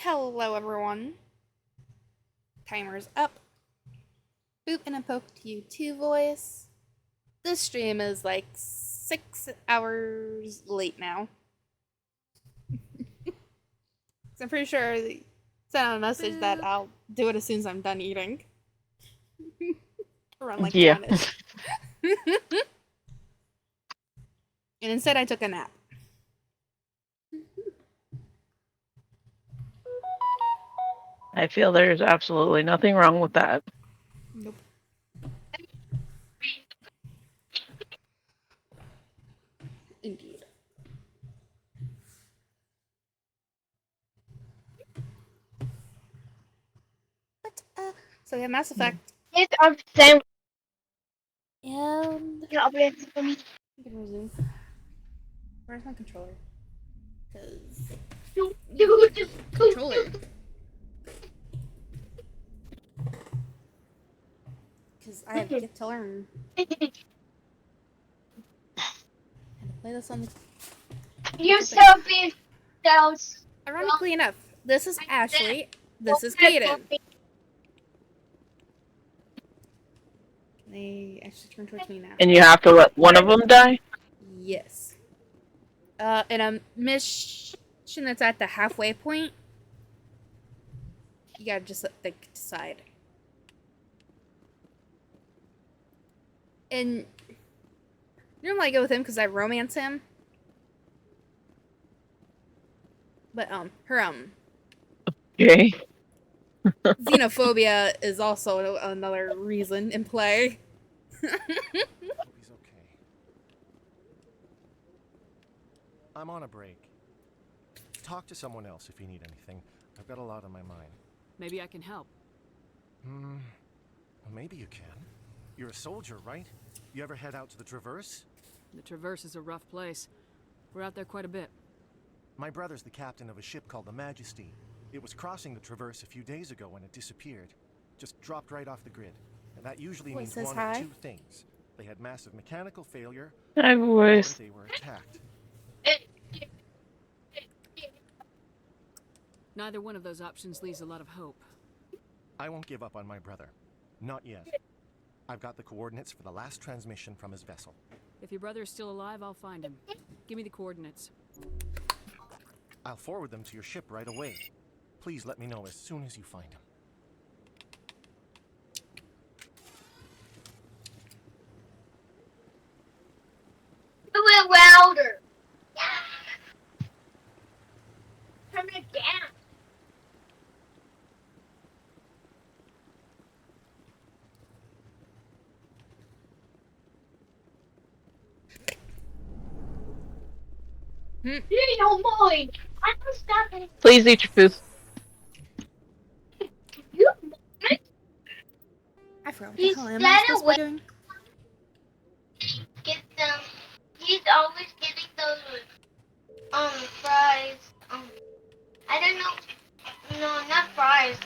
Hello, everyone. Timer's up. Boop and a poke to you too, voice. This stream is like 6 hours late now. So I'm pretty sure they sent out a message that I'll do it as soon as I'm done eating. Around like Yeah. 1ish. And instead I took a nap. I feel there's absolutely nothing wrong with that. Nope. Indeed. But, so we have Mass Effect. Yes, I'm saying. And Yeah, I'll be for me. I can resume. Where's my controller? Because controller. Because I have yet to learn how to play this on the. You're so big. Those. Ironically enough, this is Ashley. This is Kaidan. They actually turn towards me now. And you have to let one of them die? Yes. In a mission that's at the halfway point, you gotta just decide. And normally I go with him because I romance him. But her Okay. xenophobia is also another reason in play. Hope he's okay. I'm on a break. Talk to someone else if you need anything. I've got a lot on my mind. Maybe I can help. Well, maybe you can. You're a soldier, right? You ever head out to the Traverse? The Traverse is a rough place. We're out there quite a bit. My brother's the captain of a ship called the Majesty. It was crossing the Traverse a few days ago when it disappeared. Just dropped right off the grid. And that usually means says one hi. of two things. They had massive mechanical failure, Hi, or voice. they were attacked. Neither one of those options leaves a lot of hope. I won't give up on my brother. Not yet. I've got the coordinates for the last transmission from his vessel. If your brother is still alive, I'll find him. Give me the coordinates. I'll forward them to your ship right away. Please let me know as soon as you find him. Do it louder. Turn it down. You don't mind. I can stop it. Please eat your food. You mind? I forgot what the hell am I supposed to be doing. Get them. He's always getting those fries. I don't know. No, not fries.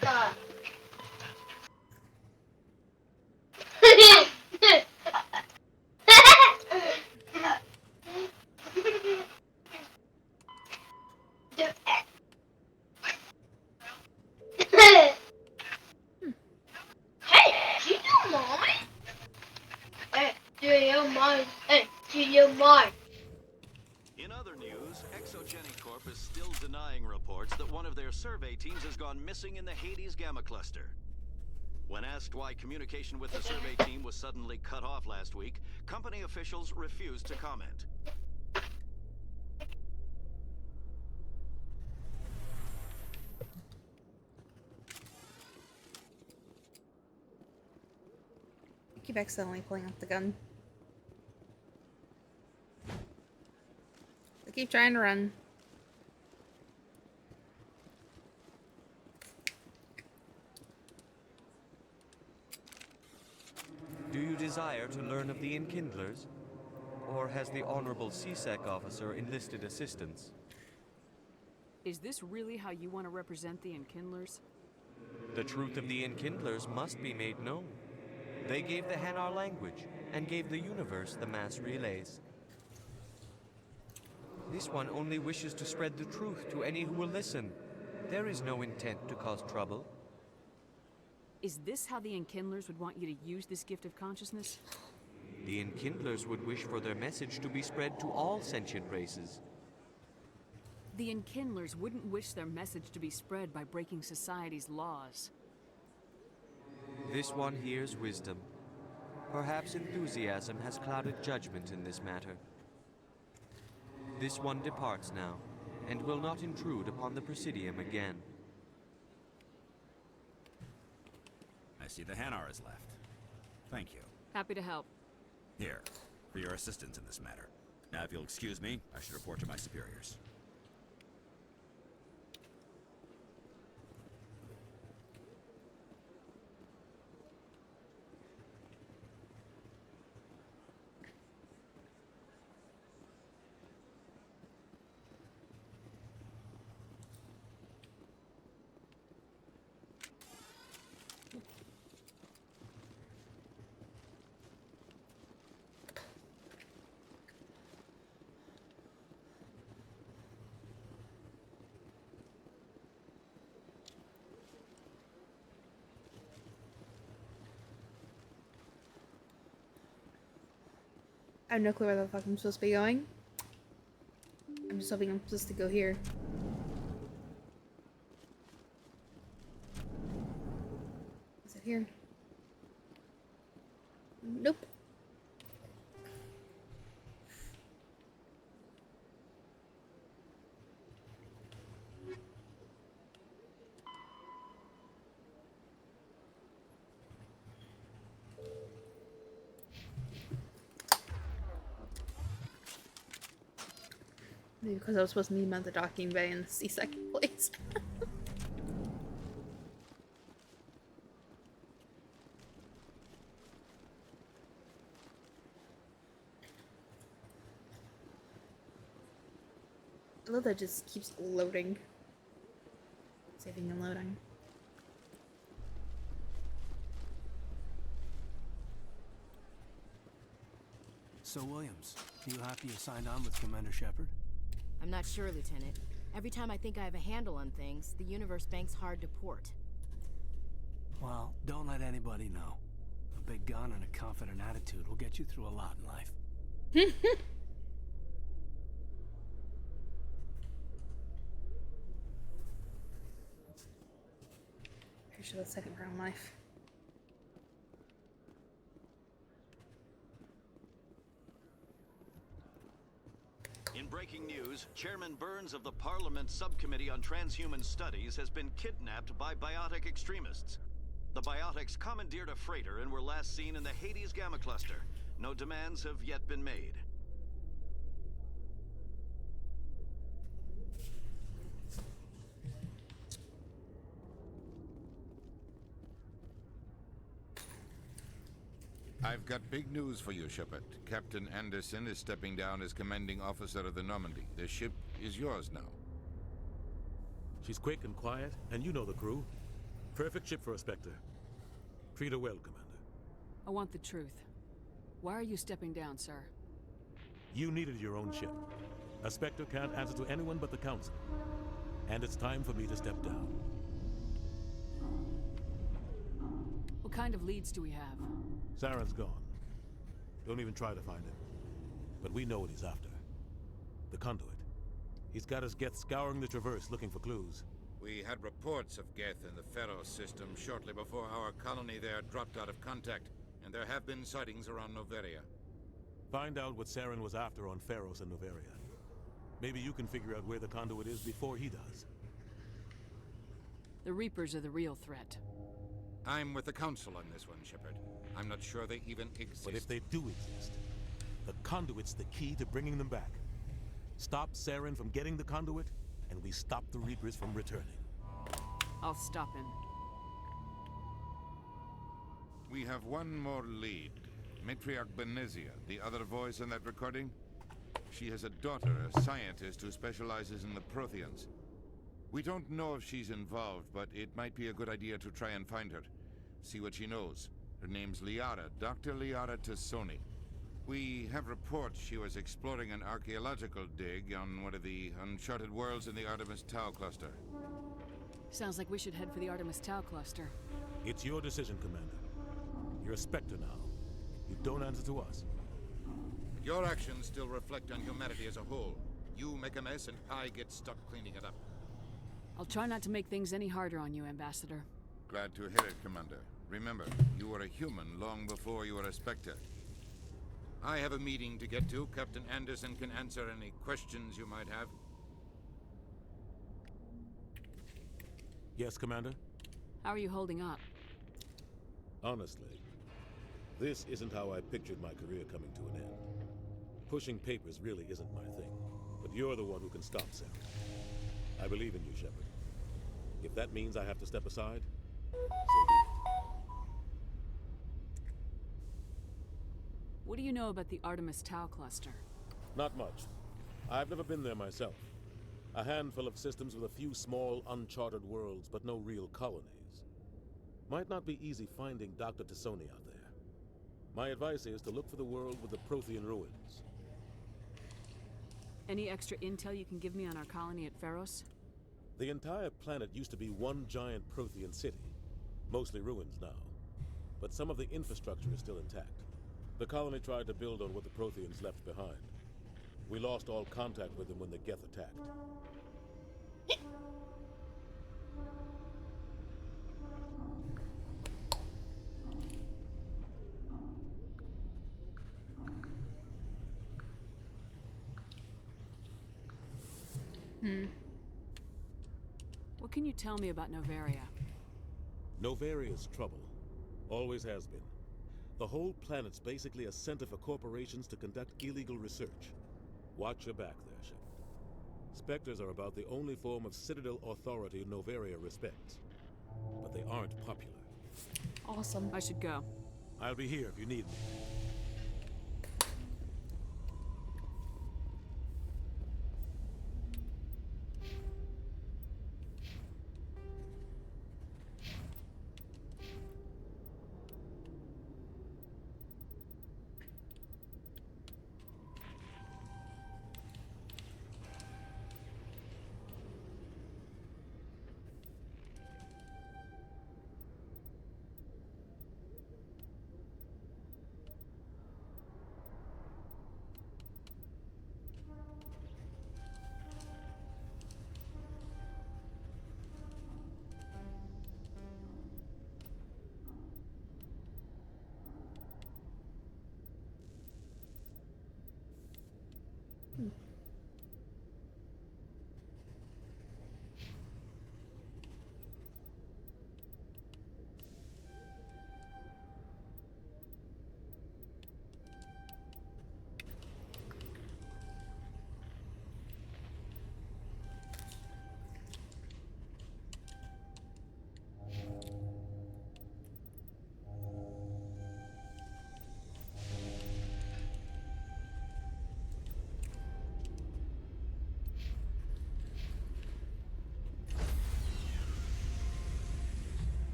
Hey, do you mind? Hey, do you mind? Hey, do you mind? In other news, Exogenic Corp is still denying reports that one of their survey teams has gone missing in the Hades Gamma Cluster. When asked why communication with the survey team was suddenly cut off last week, company officials refused to comment. I keep accidentally pulling out the gun. I keep trying to run. Do you desire to learn of the Enkindlers? Or has the Honorable CSEC officer enlisted assistance? Is this really how you want to represent the Enkindlers? The truth of the Enkindlers must be made known. They gave the Hanar language, and gave the universe the mass relays. This one only wishes to spread the truth to any who will listen. There is no intent to cause trouble. Is this how the Enkindlers would want you to use this gift of consciousness? The Enkindlers would wish for their message to be spread to all sentient races. The Enkindlers wouldn't wish their message to be spread by breaking society's laws. This one hears wisdom. Perhaps enthusiasm has clouded judgment in this matter. This one departs now, and will not intrude upon the Presidium again. I see the Hanar is left. Thank you. Happy to help. Here, for your assistance in this matter. Now, if you'll excuse me, I should report to my superiors. I have no clue where the fuck I'm supposed to be going. I'm just hoping I'm supposed to go here. Is it here? Nope. Maybe because I was supposed to meet him at the docking bay in the second place. I love that it just keeps loading. Saving and loading. So, Williams, you happy you signed on with Commander Shepard? I'm not sure, Lieutenant. Every time I think I have a handle on things, the universe bank's hard to port. Well, don't let anybody know. A big gun and a confident attitude will get you through a lot in life. Pretty sure that's second round life. In breaking news, Chairman Burns of the Parliament Subcommittee on Transhuman Studies has been kidnapped by biotic extremists. The biotics commandeered a freighter and were last seen in the Hades Gamma Cluster. No demands have yet been made. I've got big news for you, Shepard. Captain Anderson is stepping down as commanding officer of the Normandy. The ship is yours now. She's quick and quiet, and you know the crew. Perfect ship for a Spectre. Treat her well, Commander. I want the truth. Why are you stepping down, sir? You needed your own ship. A Spectre can't answer to anyone but the Council. And it's time for me to step down. What kind of leads do we have? Saren's gone. Don't even try to find him. But we know what he's after. The conduit. He's got his Geth scouring the Traverse looking for clues. We had reports of Geth in the Pharaoh system shortly before our colony there dropped out of contact, and there have been sightings around Noveria. Find out what Saren was after on Pharos and Noveria. Maybe you can figure out where the conduit is before he does. The Reapers are the real threat. I'm with the Council on this one, Shepard. I'm not sure they even exist. But if they do exist, the conduit's the key to bringing them back. Stop Saren from getting the conduit, and we stop the Reapers from returning. I'll stop him. We have one more lead. Matriarch Benezia, the other voice in that recording. She has a daughter, a scientist who specializes in the Protheans. We don't know if she's involved, but it might be a good idea to try and find her. See what she knows. Her name's Liara, Dr. Liara Tassoni. We have reports she was exploring an archaeological dig on one of the uncharted worlds in the Artemis Tau cluster. Sounds like we should head for the Artemis Tau cluster. It's your decision, Commander. You're a Spectre now. You don't answer to us. Your actions still reflect on humanity as a whole. You make a mess and I get stuck cleaning it up. I'll try not to make things any harder on you, Ambassador. Glad to hear it, Commander. Remember, you were a human long before you were a Spectre. I have a meeting to get to. Captain Anderson can answer any questions you might have. Yes, Commander? How are you holding up? Honestly, this isn't how I pictured my career coming to an end. Pushing papers really isn't my thing, but you're the one who can stop Sam. I believe in you, Shepard. If that means I have to step aside, so be it. What do you know about the Artemis Tau cluster? Not much. I've never been there myself. A handful of systems with a few small, uncharted worlds, but no real colonies. Might not be easy finding Dr. Tassoni out there. My advice is to look for the world with the Prothean ruins. Any extra intel you can give me on our colony at Pharos? The entire planet used to be one giant Prothean city. Mostly ruins now. But some of the infrastructure is still intact. The colony tried to build on what the Protheans left behind. We lost all contact with them when the Geth attacked. What can you tell me about Novaria? Novaria's trouble. Always has been. The whole planet's basically a center for corporations to conduct illegal research. Watch your back there, Shepard. Spectres are about the only form of Citadel authority Novaria respects. But they aren't popular. Awesome. I should go. I'll be here if you need me.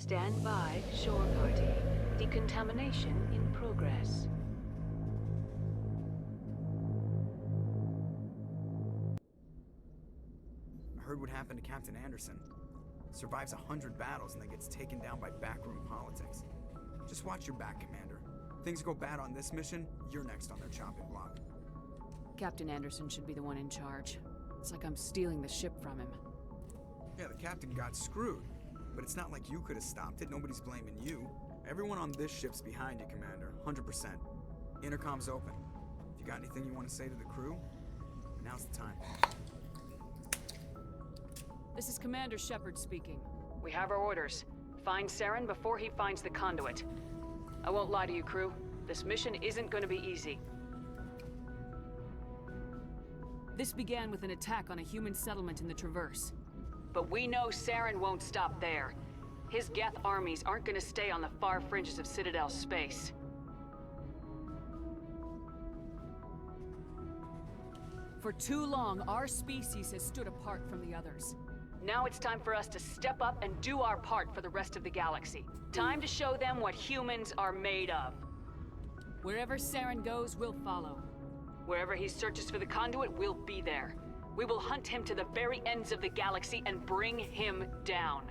Stand by, shore party. Decontamination in progress. I heard what happened to Captain Anderson. Survives 100 battles and then gets taken down by backroom politics. Just watch your back, Commander. Things go bad on this mission, you're next on their chopping block. Captain Anderson should be the one in charge. It's like I'm stealing the ship from him. Yeah, the captain got screwed. But it's not like you could have stopped it. Nobody's blaming you. Everyone on this ship's behind you, Commander. 100%. Intercom's open. If you got anything you want to say to the crew, now's the time. This is Commander Shepard speaking. We have our orders. Find Saren before he finds the conduit. I won't lie to you, crew. This mission isn't going to be easy. This began with an attack on a human settlement in the Traverse. But we know Saren won't stop there. His Geth armies aren't going to stay on the far fringes of Citadel space. For too long, our species has stood apart from the others. Now it's time for us to step up and do our part for the rest of the galaxy. Time to show them what humans are made of. Wherever Saren goes, we'll follow. Wherever he searches for the conduit, we'll be there. We will hunt him to the very ends of the galaxy and bring him down.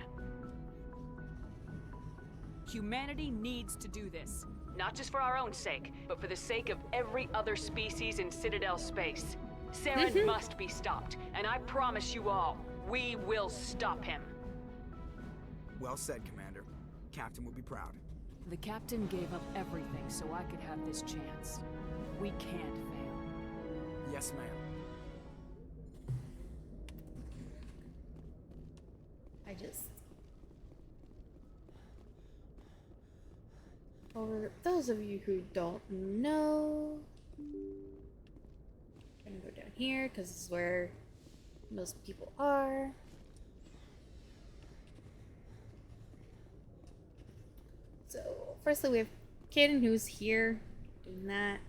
Humanity needs to do this. Not just for our own sake, but for the sake of every other species in Citadel space. Saren must be stopped, and I promise you all, we will stop him. Well said, Commander. Captain will be proud. The Captain gave up everything so I could have this chance. We can't fail. Yes, ma'am. For those of you who don't know, I'm gonna go down here because this is where most people are. So, firstly, we have Kaidan, who's here doing that.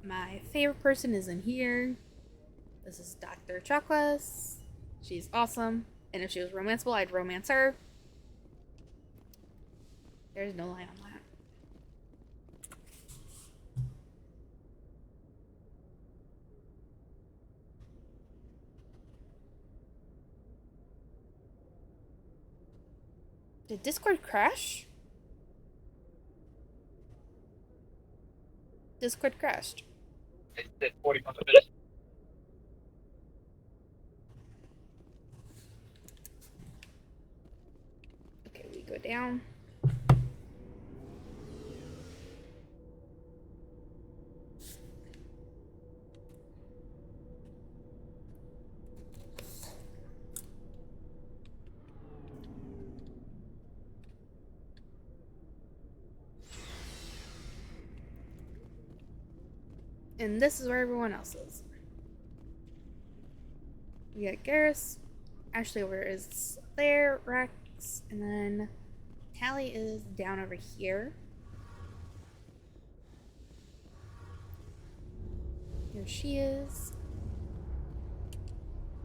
My favorite person is in here. This is Dr. Chakwas. She's awesome. And if she was romanceable, I'd romance her. There's no line on that. Did Discord crash? Discord crashed. It said 45 minutes. Okay, we go down. And this is where everyone else is. We got Garrus, Ashley over is there, Rex, and then Tally is down over here. Here she is.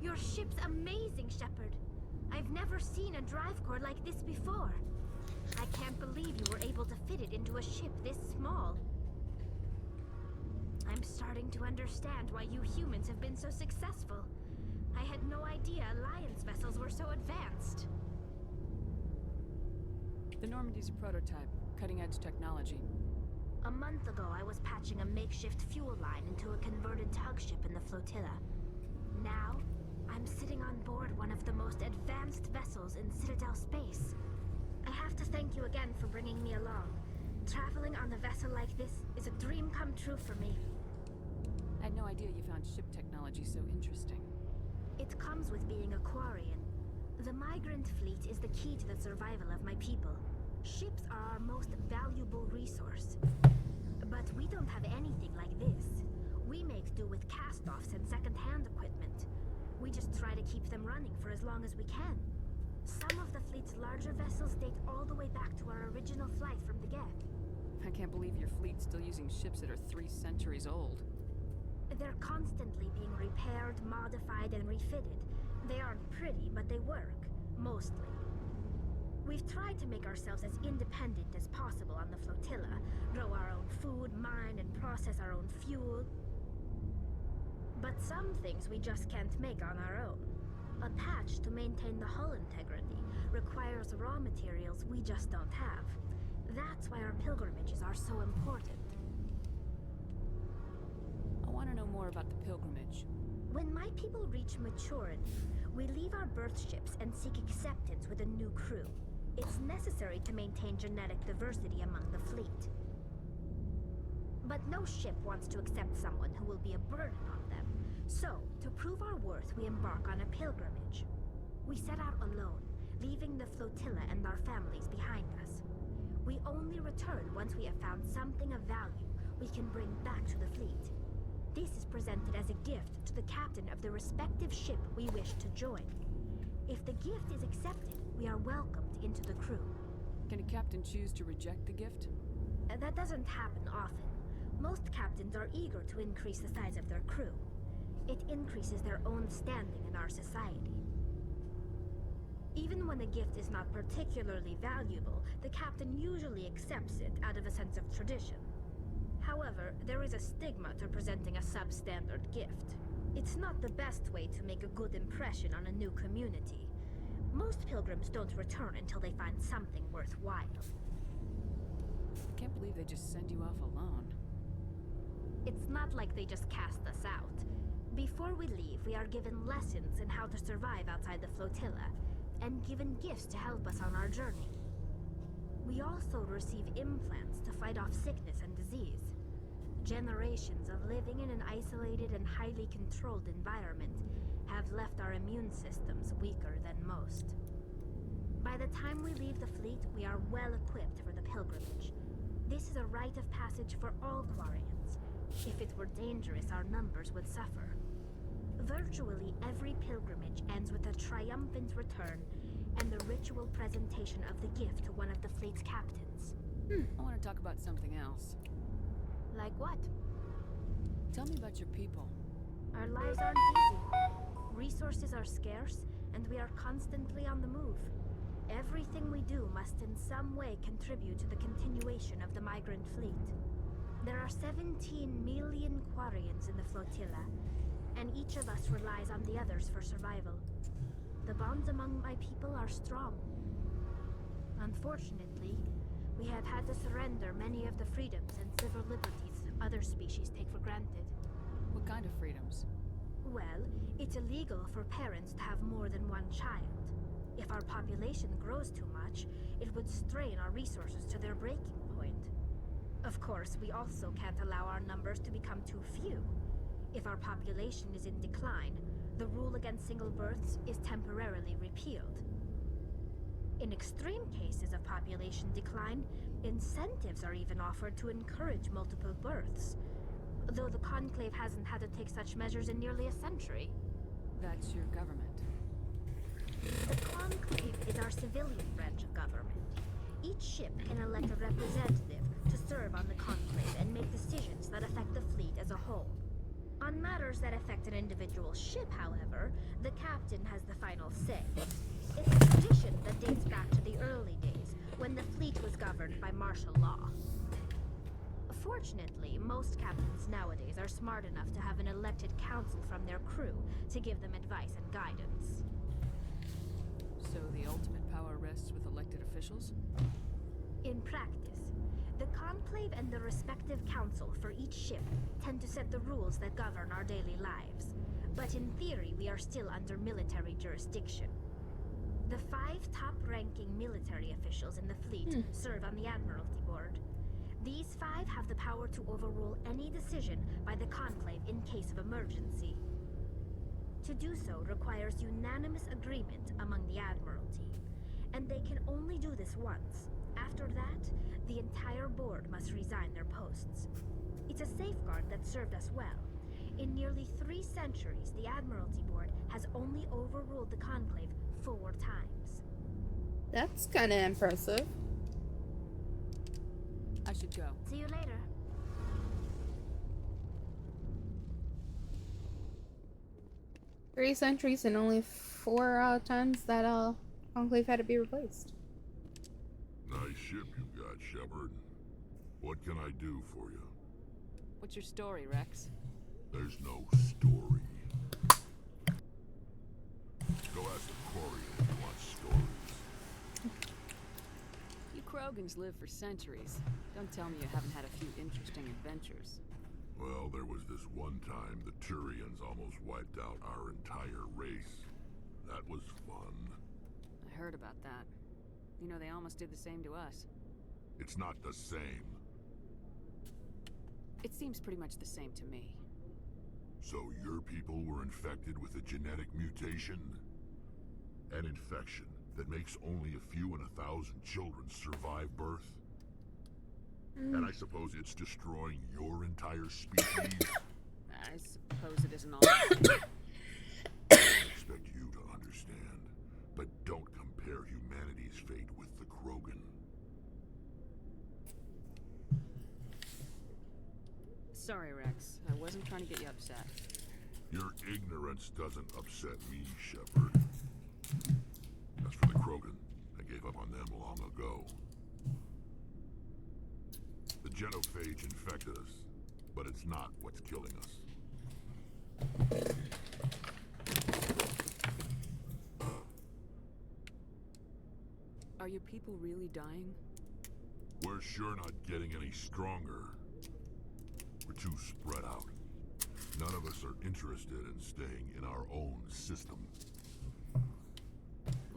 Your ship's amazing, Shepard. I've never seen a drive core like this before. I can't believe you were able to fit it into a ship this small. I'm starting to understand why you humans have been so successful. I had no idea Alliance vessels were so advanced. The Normandy's a prototype, cutting-edge technology. A month ago, I was patching a makeshift fuel line into a converted tug ship in the flotilla. Now, I'm sitting on board one of the most advanced vessels in Citadel space. I have to thank you again for bringing me along. Traveling on a vessel like this is a dream come true for me. I had no idea you found ship technology so interesting. It comes with being a Quarian. The migrant fleet is the key to the survival of my people. Ships are our most valuable resource. But we don't have anything like this. We make do with cast-offs and second-hand equipment. We just try to keep them running for as long as we can. Some of the fleet's larger vessels date all the way back to our original flight from the Geth. I can't believe your fleet's still using ships that are 3 centuries old. They're constantly being repaired, modified, and refitted. They aren't pretty, but they work. Mostly. We've tried to make ourselves as independent as possible on the flotilla. Grow our own food, mine, and process our own fuel. But some things we just can't make on our own. A patch to maintain the hull integrity requires raw materials we just don't have. That's why our pilgrimages are so important. I want to know more about the pilgrimage. When my people reach maturity, we leave our birth ships and seek acceptance with a new crew. It's necessary to maintain genetic diversity among the fleet. But no ship wants to accept someone who will be a burden on them. So, to prove our worth, we embark on a pilgrimage. We set out alone, leaving the flotilla and our families behind us. We only return once we have found something of value we can bring back to the fleet. This is presented as a gift to the captain of the respective ship we wish to join. If the gift is accepted, we are welcomed into the crew. Can a captain choose to reject the gift? That doesn't happen often. Most captains are eager to increase the size of their crew. It increases their own standing in our society. Even when a gift is not particularly valuable, the captain usually accepts it out of a sense of tradition. However, there is a stigma to presenting a substandard gift. It's not the best way to make a good impression on a new community. Most pilgrims don't return until they find something worthwhile. I can't believe they just send you off alone. It's not like they just cast us out. Before we leave, we are given lessons in how to survive outside the flotilla, and given gifts to help us on our journey. We also receive implants to fight off sickness and disease. Generations of living in an isolated and highly controlled environment have left our immune systems weaker than most. By the time we leave the fleet, we are well equipped for the pilgrimage. This is a rite of passage for all Quarians. If it were dangerous, our numbers would suffer. Virtually every pilgrimage ends with a triumphant return and the ritual presentation of the gift to one of the fleet's captains. I want to talk about something else. Like what? Tell me about your people. Our lives aren't easy. Resources are scarce, and we are constantly on the move. Everything we do must in some way contribute to the continuation of the migrant fleet. There are 17 million Quarians in the flotilla, and each of us relies on the others for survival. The bonds among my people are strong. Unfortunately, we have had to surrender many of the freedoms and civil liberties other species take for granted. What kind of freedoms? Well, it's illegal for parents to have more than one child. If our population grows too much, it would strain our resources to their breaking point. Of course, we also can't allow our numbers to become too few. If our population is in decline, the rule against single births is temporarily repealed. In extreme cases of population decline, incentives are even offered to encourage multiple births, though the Conclave hasn't had to take such measures in nearly a century. That's your government. The Conclave is our civilian branch of government. Each ship can elect a representative to serve on the Conclave and make decisions that affect the fleet as a whole. On matters that affect an individual ship, however, the captain has the final say. It's a tradition that dates back to the early days, when the fleet was governed by martial law. Fortunately, most captains nowadays are smart enough to have an elected council from their crew to give them advice and guidance. So the ultimate power rests with elected officials? In practice, the Conclave and the respective council for each ship tend to set the rules that govern our daily lives. But in theory, we are still under military jurisdiction. The 5 top-ranking military officials in the fleet serve on the Admiralty Board. These 5 have the power to overrule any decision by the Conclave in case of emergency. To do so requires unanimous agreement among the Admiralty, and they can only do this once. After that, the entire board must resign their posts. It's a safeguard that served us well. In nearly 3 centuries, the Admiralty Board has only overruled the Conclave 4 times. That's kind of impressive. I should go. See you later. 3 centuries and only 4 times that Conclave had to be replaced. Nice ship you got, Shepard. What can I do for you? What's your story, Rex? There's no story. Go ask the Quarian if you want stories. You Krogans live for centuries. Don't tell me you haven't had a few interesting adventures. Well, there was this one time the Turians almost wiped out our entire race. That was fun. I heard about that. You know, they almost did the same to us. It's not the same. It seems pretty much the same to me. So your people were infected with a genetic mutation? An infection that makes only a few in 1,000 children survive birth? And I suppose it's destroying your entire species? I suppose it isn't all. I expect you to understand, but don't compare humanity's fate with the Krogan. Sorry, Rex. I wasn't trying to get you upset. Your ignorance doesn't upset me, Shepard. As for the Krogan, I gave up on them long ago. The genophage infected us, but it's not what's killing us. Are your people really dying? We're sure not getting any stronger. We're too spread out. None of us are interested in staying in our own system.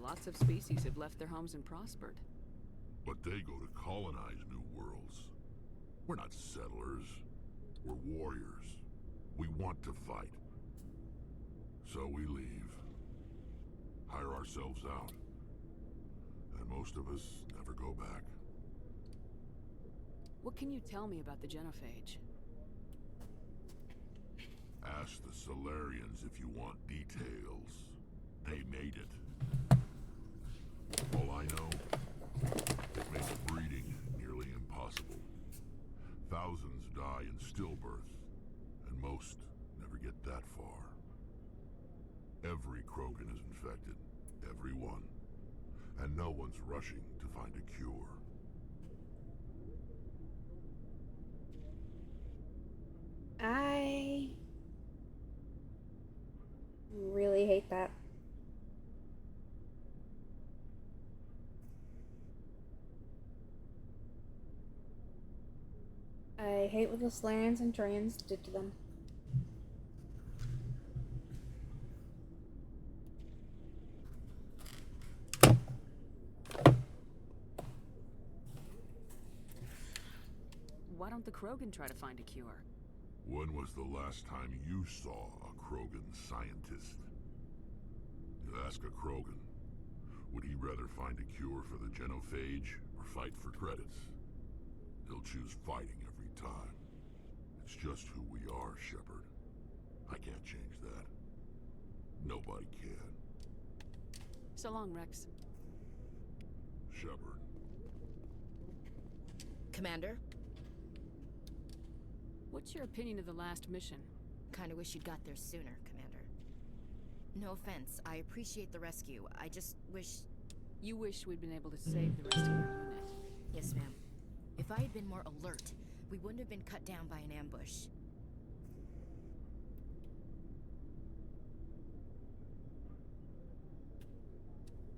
Lots of species have left their homes and prospered. But they go to colonize new worlds. We're not settlers. We're warriors. We want to fight. So we leave. Hire ourselves out. And most of us never go back. What can you tell me about the genophage? Ask the Solarians if you want details. They made it. All I know, it makes breeding nearly impossible. Thousands die in stillbirth, and most never get that far. Every Krogan is infected. Every one. And no one's rushing to find a cure. I really hate that. I hate what the Solarians and Turians did to them. Why don't the Krogan try to find a cure? When was the last time you saw a Krogan scientist? You ask a Krogan, would he rather find a cure for the genophage or fight for credits? He'll choose fighting every time. It's just who we are, Shepard. I can't change that. Nobody can. So long, Rex. Shepard. Commander? What's your opinion of the last mission? Kinda wish you'd got there sooner, Commander. No offense, I appreciate the rescue. I just wish... You wish we'd been able to save the rest of your unit. Yes, ma'am. If I had been more alert, we wouldn't have been cut down by an ambush.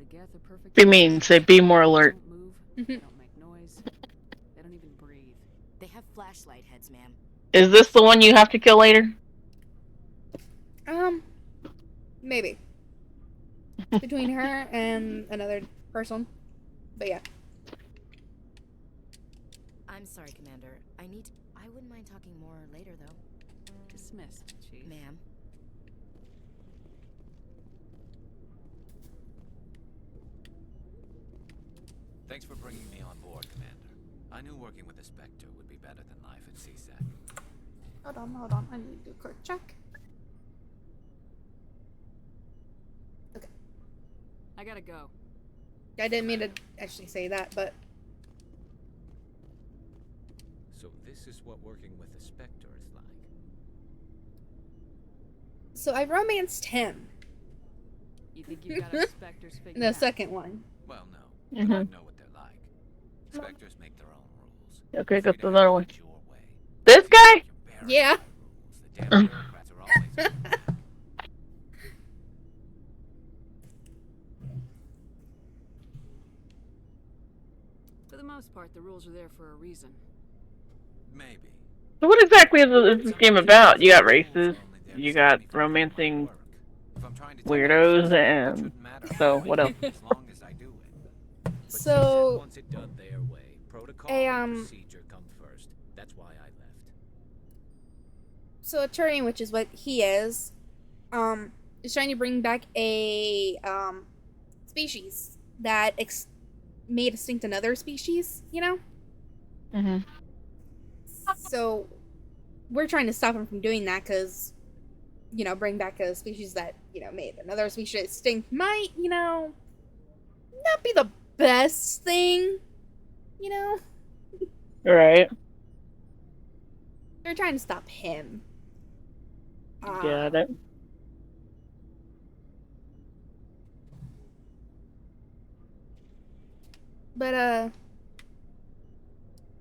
The Geth are perfect. You mean, say be more alert. They don't move, they don't make noise, they don't even breathe. They have flashlight heads, ma'am. Is this the one you have to kill later? Maybe. Between her and another person. But yeah. I'm sorry, Commander. I wouldn't mind talking more later, though. Dismissed, Chief. Ma'am. Thanks for bringing me on board, Commander. I knew working with the Spectre would be better than life at CSAT. Hold on. I need to do a quick check. Okay. I gotta go. I didn't mean to actually say that, but... So this is what working with the Spectre is like. So I romanced him. You think you got our Spectres figured In the out? second one. Well, no. But I know what they're like. Spectres make their own rules. Okay, got the other one. This guy? Yeah. The damn bureaucrats are always on their back. For the most part, the rules are there for a reason. Maybe. So what exactly is this game about? You got races, you got romancing weirdos, and so what else? As long as I do it. But So, CSAT wants it done their way. Protocol and procedure come first. That's why I left. So a Turian, which is what he is trying to bring back a species that made extinct another species, you know? Mm-hmm. So we're trying to stop him from doing that because, you know, bring back a species that, you know, made another species extinct might, you know, not be the best thing, you know? Right. They're trying to stop him. Got it. But,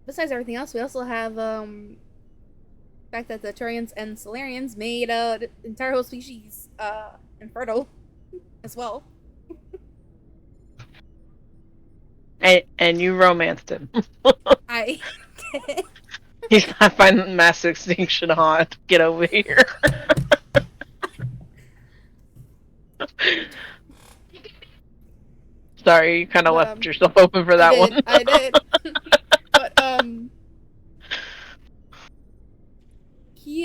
besides everything else, we also have the fact that the Turians and Solarians made the entire whole species infertile as well. And you romanced him. I He's not finding mass extinction hot. Get over here. Sorry, you kind of but left yourself open for that one. I did. But he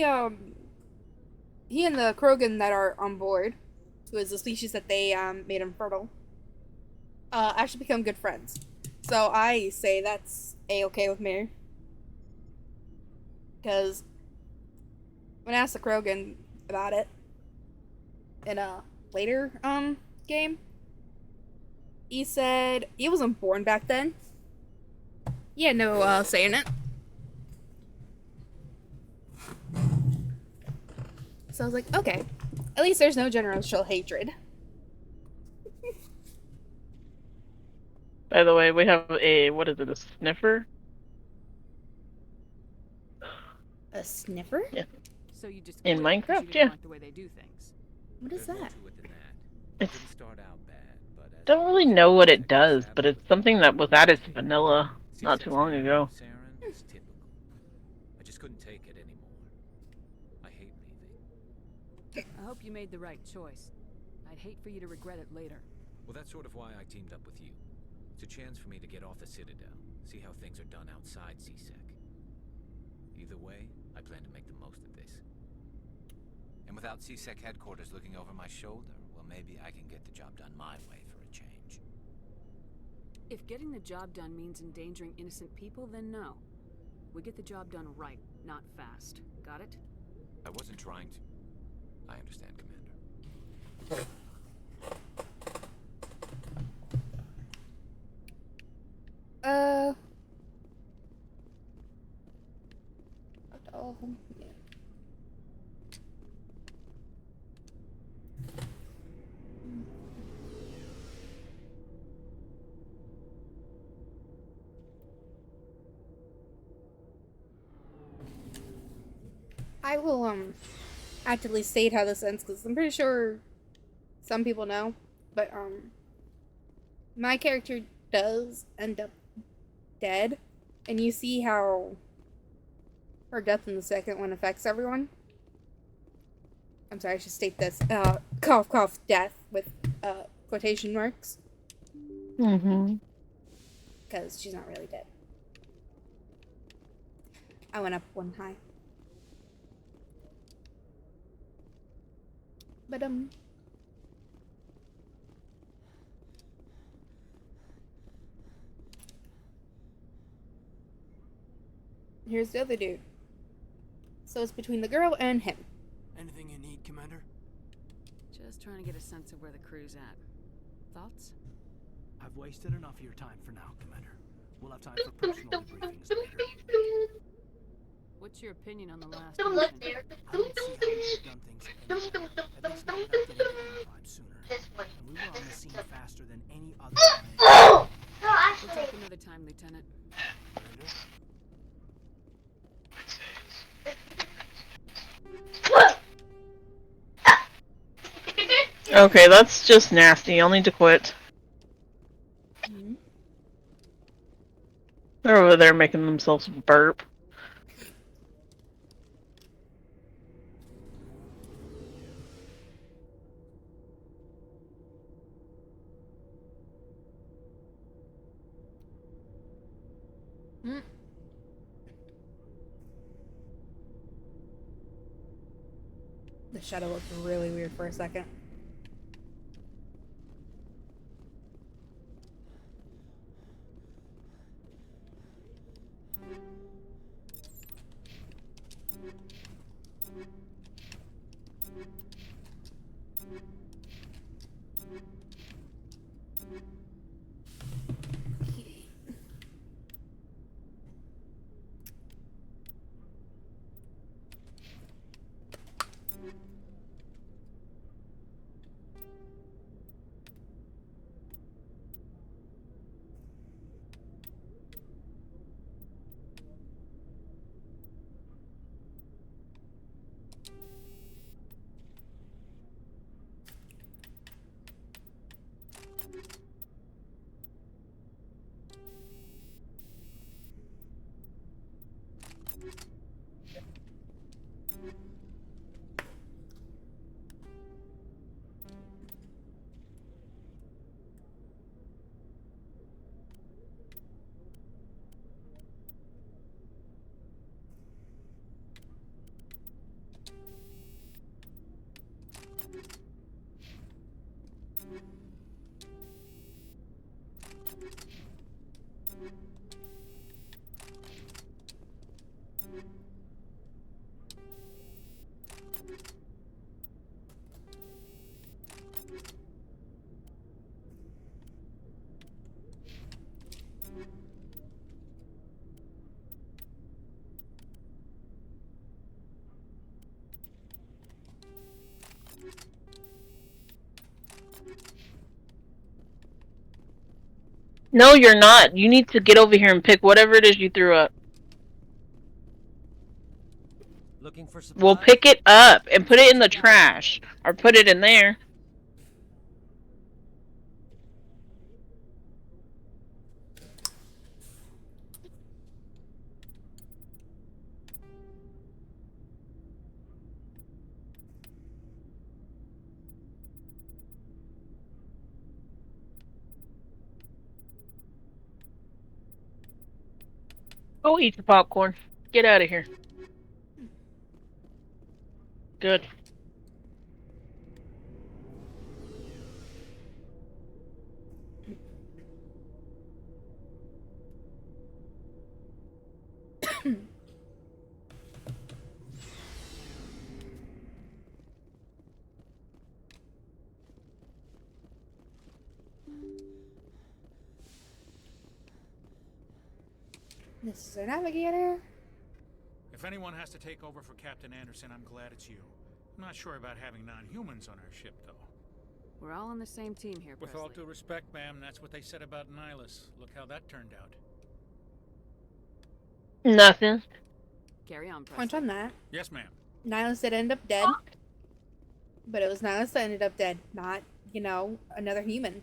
he and the Krogan that are on board, who is the species that they made infertile, actually become good friends. So I say that's a-okay with me. Because when I asked the Krogan about it in a later game, he said he wasn't born back then. He had no say in it. So I was like, okay, at least there's no generational hatred. By the way, we have a, what is it, a sniffer? A sniffer? Yeah. So you just in quit 'cause Minecraft, you didn't yeah. like the way they do things. What is that? It's, don't really know what it does, but it's something that was added to vanilla not too long ago. Saren is typical. I just couldn't take it anymore. I hate leaving. I hope you made the right choice. I'd hate for you to regret it later. Well, that's sort of why I teamed up with you. It's a chance for me to get off the Citadel, see how things are done outside CSEC. Either way, I plan to make the most of this. And without CSEC headquarters looking over my shoulder, well, maybe I can get the job done my way for a change. If getting the job done means endangering innocent people, then no. We get the job done right, not fast. Got it? I wasn't trying to. I understand, Commander. Oh, yeah. I will actively state how this ends because I'm pretty sure some people know, but my character does end up dead, and you see how her death in the second one affects everyone. I'm sorry, I should state this. Cough, cough, death with quotation marks. Mm-hmm. Because she's not really dead. I went up one high. But here's the other dude. So it's between the girl and him. Anything you need, Commander? Just trying to get a sense of where the crew's at. Thoughts? I've wasted enough of your time for now, Commander. We'll have time for personal debriefings later. What's your opinion on the last Don't mission? look there. I don't see how we've done things anymore. At least not without getting the vibe sooner. And we were on the scene faster than any other planet. No, We'll actually. talk another time, Lieutenant. Okay, that's just nasty. I'll need to quit. Mm-hmm. They're over there making themselves burp. Mm. The shadow looked really weird for a second. No, you're not. You need to get over here and pick whatever it is you threw up. Looking for We'll supplies? pick it up and put it in the trash. Or put it in there. Go eat your popcorn. Get out of here. Good. This is our navigator. If anyone has to take over for Captain Anderson, I'm glad it's you. I'm not sure about having non-humans on our ship, though. We're all on the same team here, With Presley. all due respect, ma'am, that's what they said about Nihilus. Look how that turned out. Nothing. Carry on, Presley. Point on that. Yes, ma'am. Nihilus did end up dead. But it was Nihilus that ended up dead, not, you know, another human.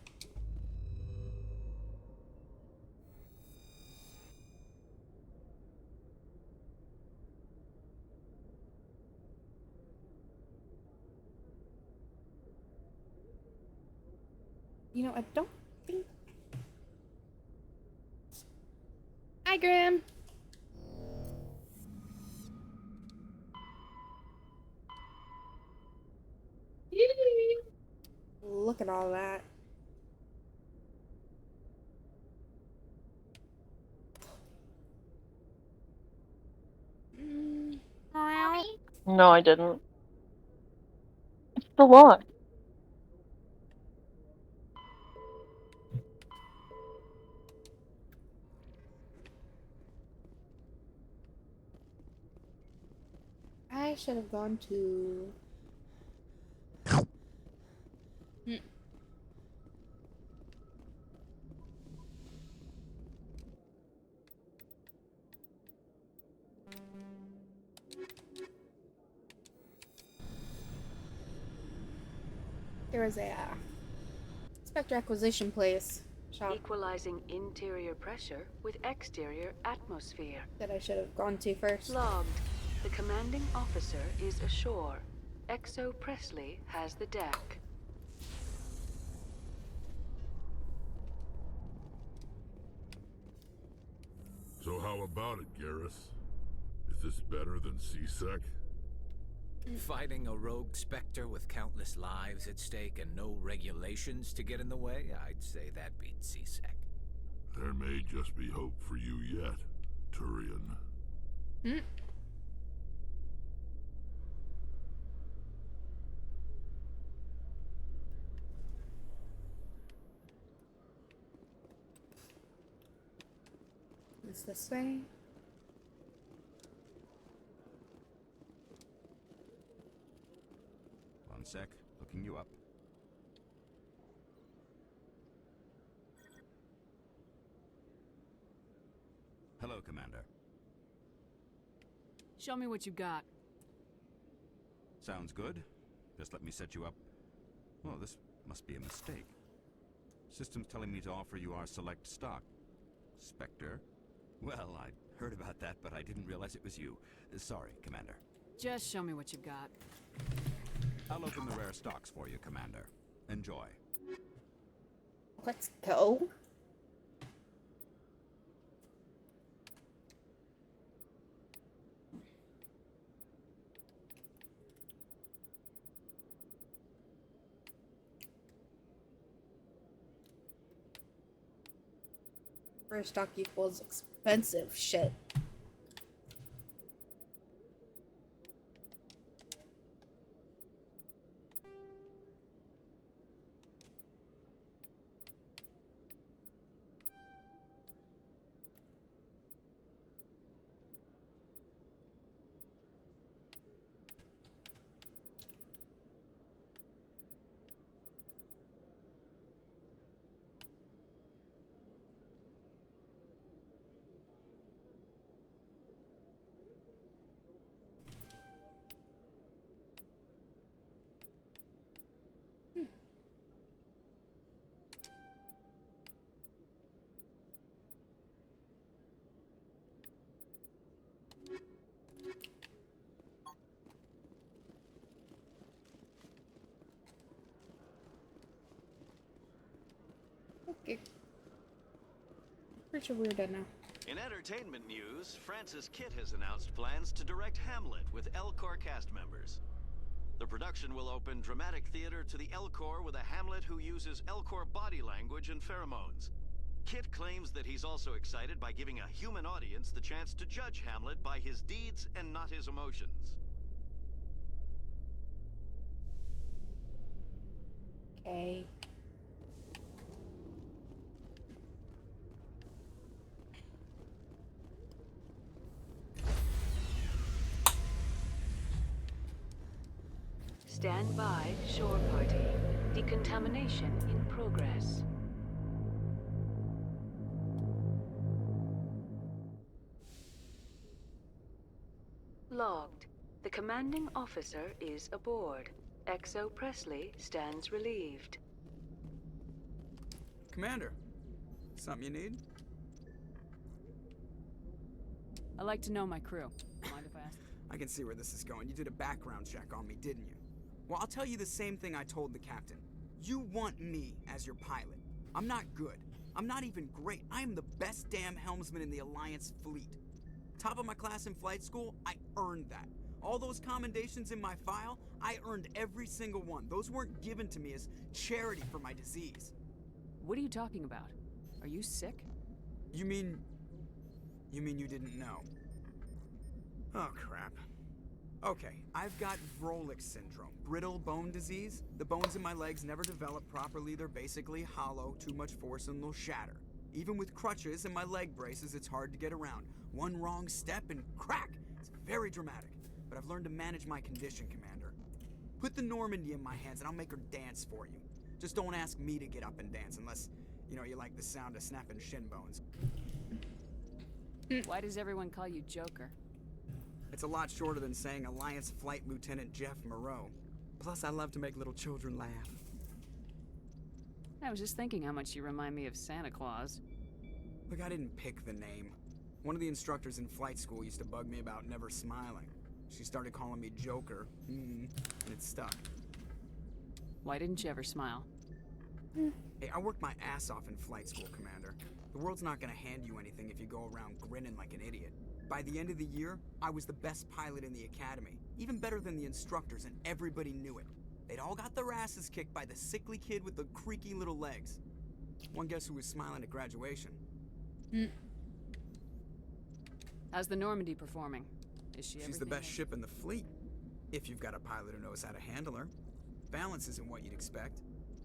You know, I don't think... Hi, Graham. Look at all that. No, I didn't. It's a lot. I should have gone to... There was a Spectre acquisition place shop Equalizing interior pressure with exterior atmosphere. that I should have gone to first. Logged. The commanding officer is ashore. Exo Presley has the deck. So how about it, Garrus? Is this better than C-Sec? Fighting a rogue Spectre with countless lives at stake and no regulations to get in the way? I'd say that beats C-Sec. There may just be hope for you yet, Turian. It's this way. One sec, looking you up. Hello, Commander. Show me what you got. Sounds good. Just let me set you up. Well, this must be a mistake. System's telling me to offer you our select stock. Spectre? Well, I heard about that, but I didn't realize it was you. Sorry, Commander. Just show me what you got. I'll open the rare stocks for you, Commander. Enjoy. Let's go. First stock equals expensive shit. Okay. Pretty sure we're done now. In entertainment news, Francis Kitt has announced plans to direct Hamlet with Elcor cast members. The production will open dramatic theater to the Elcor with a Hamlet who uses Elcor body language and pheromones. Kitt claims that he's also excited by giving a human audience the chance to judge Hamlet by his deeds and not his emotions. Okay. Stand by, shore party. Decontamination in progress. Logged. The commanding officer is aboard. XO Presley stands relieved. Commander, something you need? I like to know my crew. Mind if I ask? I can see where this is going. You did a background check on me, didn't you? Well, I'll tell you the same thing I told the captain. You want me as your pilot. I'm not good. I'm not even great. I am the best damn helmsman in the Alliance fleet. Top of my class in flight school, I earned that. All those commendations in my file, I earned every single one. Those weren't given to me as charity for my disease. What are you talking about? Are you sick? You mean you didn't know? Oh, crap. Okay, I've got Vrolich syndrome, brittle bone disease. The bones in my legs never develop properly. They're basically hollow, too much force and they'll shatter. Even with crutches and my leg braces, it's hard to get around. One wrong step and crack! It's very dramatic. But I've learned to manage my condition, Commander. Put the Normandy in my hands and I'll make her dance for you. Just don't ask me to get up and dance unless, you like the sound of snapping shin bones. Why does everyone call you Joker? It's a lot shorter than saying Alliance Flight Lieutenant Jeff Moreau. Plus, I love to make little children laugh. I was just thinking how much you remind me of Santa Claus. Look, I didn't pick the name. One of the instructors in flight school used to bug me about never smiling. She started calling me Joker, and it stuck. Why didn't you ever smile? Hey, I worked my ass off in flight school, Commander. The world's not gonna hand you anything if you go around grinning like an idiot. By the end of the year, I was the best pilot in the academy, even better than the instructors, and everybody knew it. They'd all got their asses kicked by the sickly kid with the creaky little legs. One guess who was smiling at graduation? How's the Normandy performing? Is she She's the best ship in the fleet, if you've got a pilot who knows how to handle her. Balance isn't what you'd expect.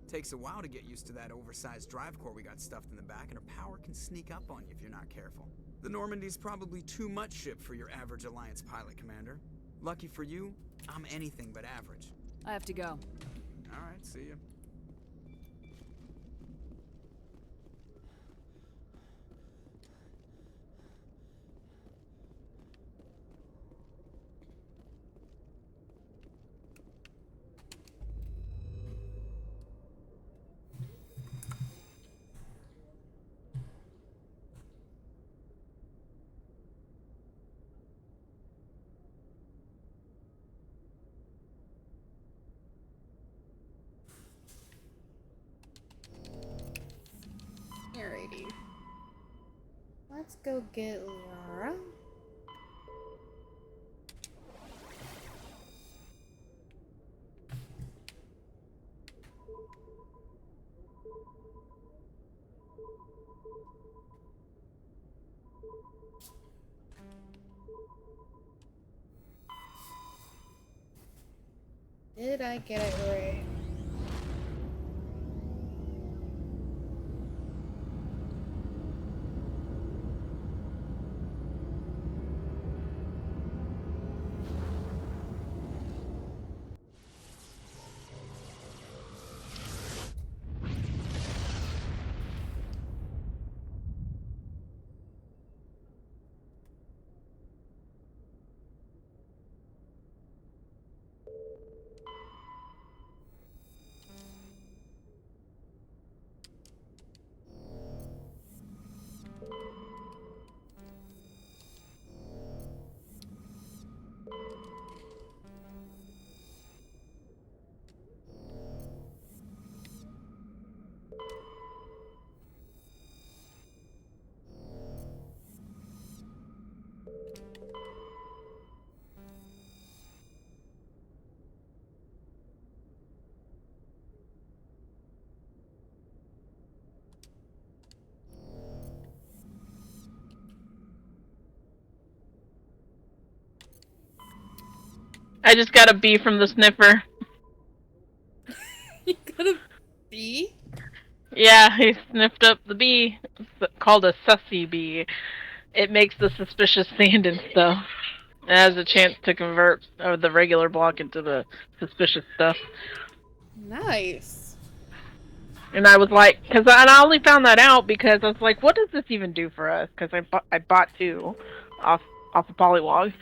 Takes a while to get used to that oversized drive core we got stuffed in the back, and her power can sneak up on you if you're not careful. The Normandy's probably too much ship for your average Alliance pilot, Commander. Lucky for you, I'm anything but average. I have to go. All right, see ya. Alrighty. Let's go get Laura. Did I get it right? I just got a B from the sniffer. You got a bee? Yeah, he sniffed up the bee. It's called a sussy bee. It makes the suspicious sand and stuff. It has a chance to convert the regular block into the suspicious stuff. Nice. And I was like, I only found that out because I was like, what does this even do for us? Because I bought two off of Polywog,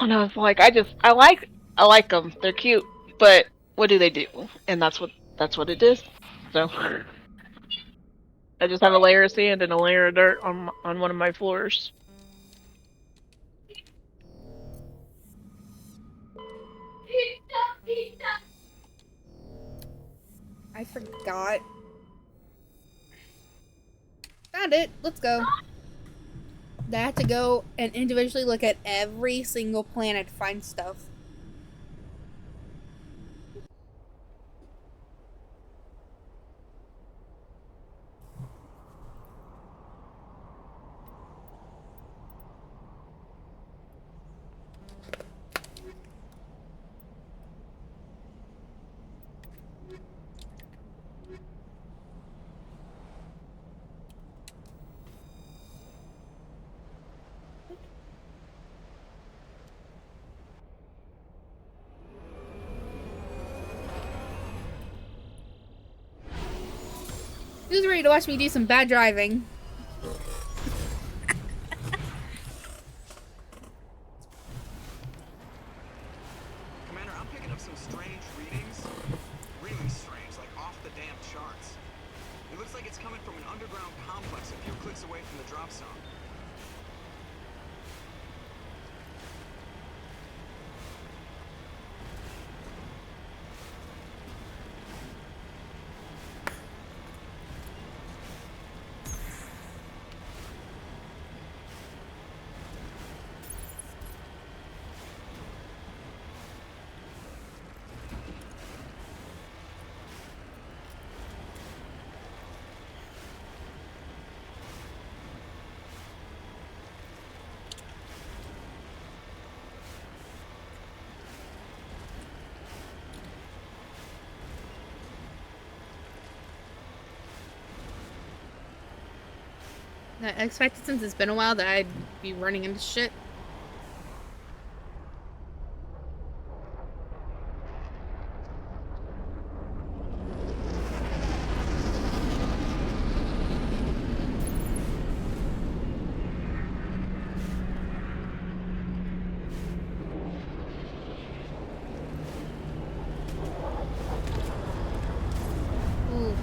and I was like, I like them. They're cute, but what do they do? And that's what it is. So I just have a layer of sand and a layer of dirt on one of my floors. I forgot. Found it. Let's go. I had to go and individually look at every single planet to find stuff. Who's ready to watch me do some bad driving? Commander, I'm picking up some strange readings. Really strange, like off the damn charts. It looks like it's coming from an underground complex a few clicks away from the drop zone. I expected since it's been a while that I'd be running into shit. Ooh.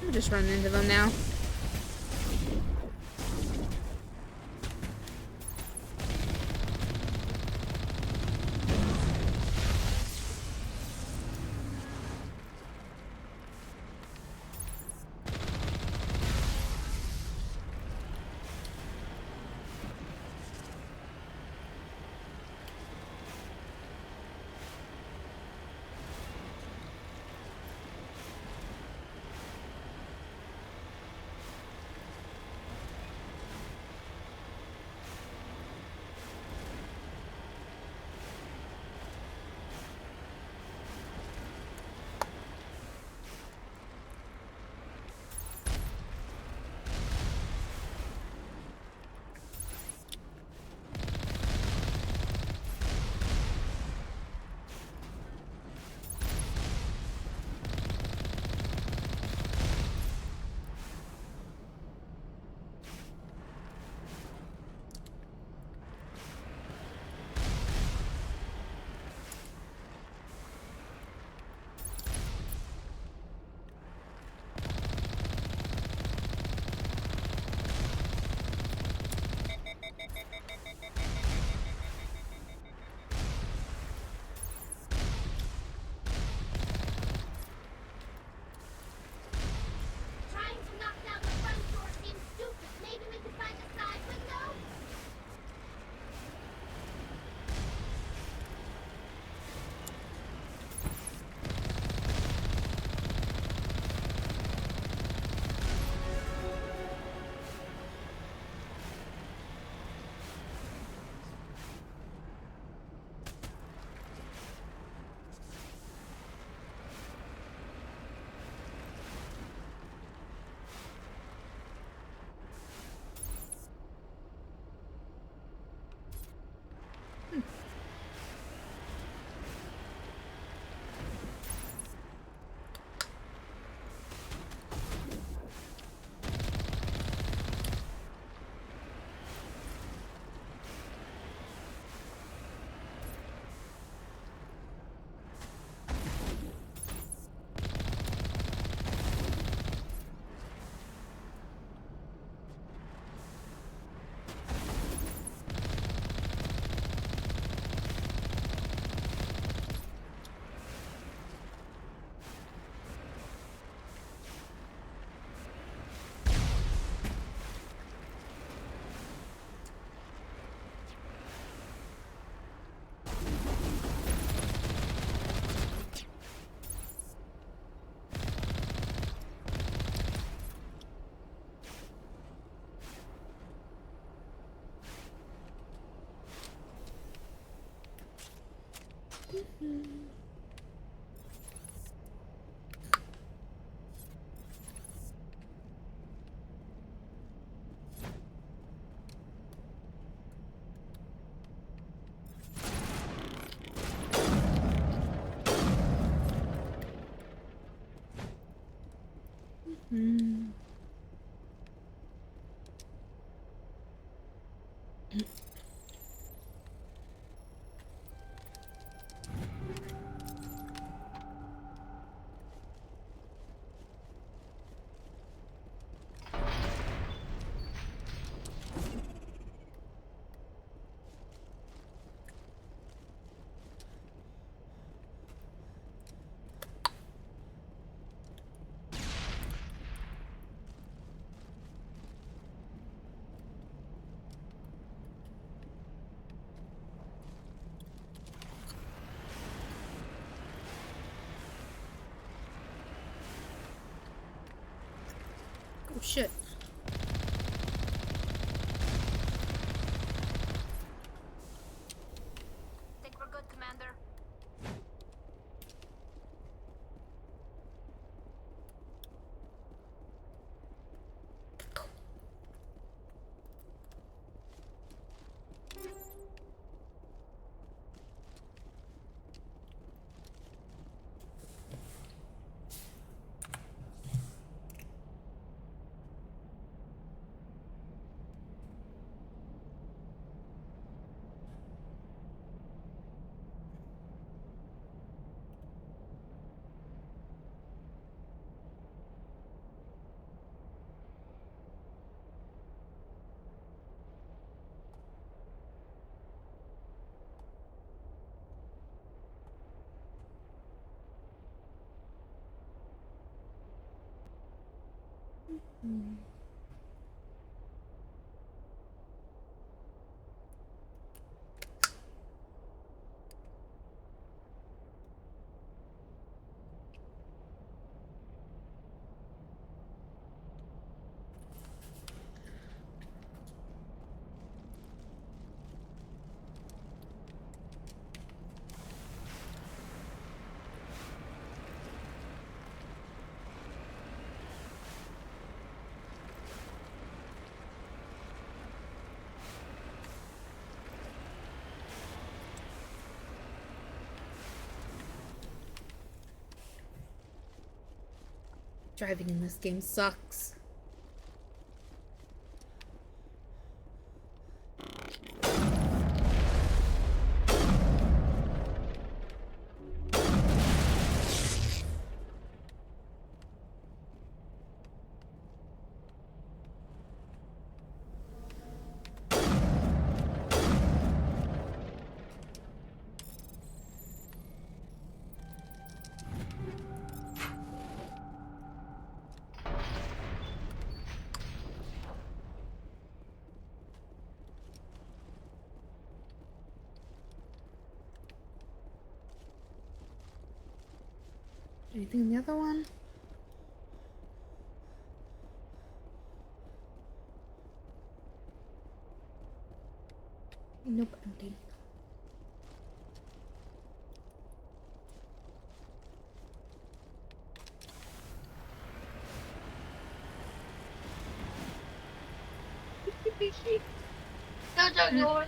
I'm just running into them now. Oh shit. Think we're good, Commander? Driving in this game sucks. Anything in the other one? Nope, empty. Those are yours.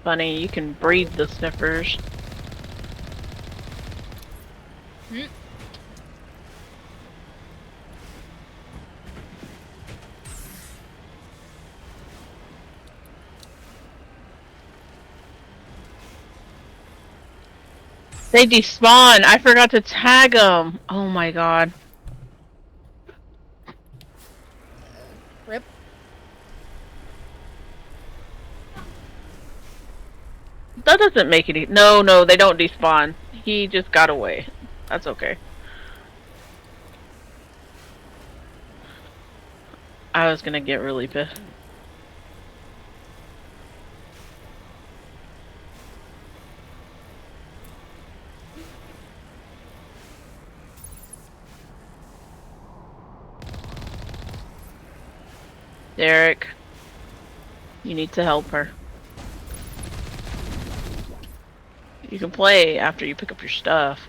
funny. You can breed the sniffers. Hmm. They despawn. I forgot to tag them. Oh my god. Rip. That doesn't make it. No, they don't despawn. He just got away. That's okay. I was gonna get really pissed. Derek, you need to help her. You can play after you pick up your stuff.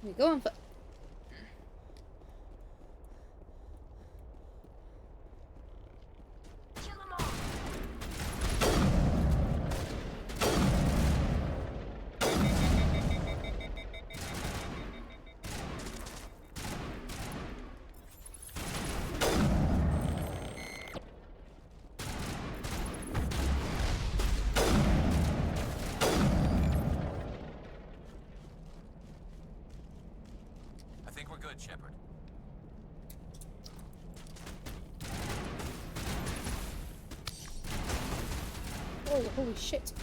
We go on foot. I think we're good, Shepard. Oh, holy shit.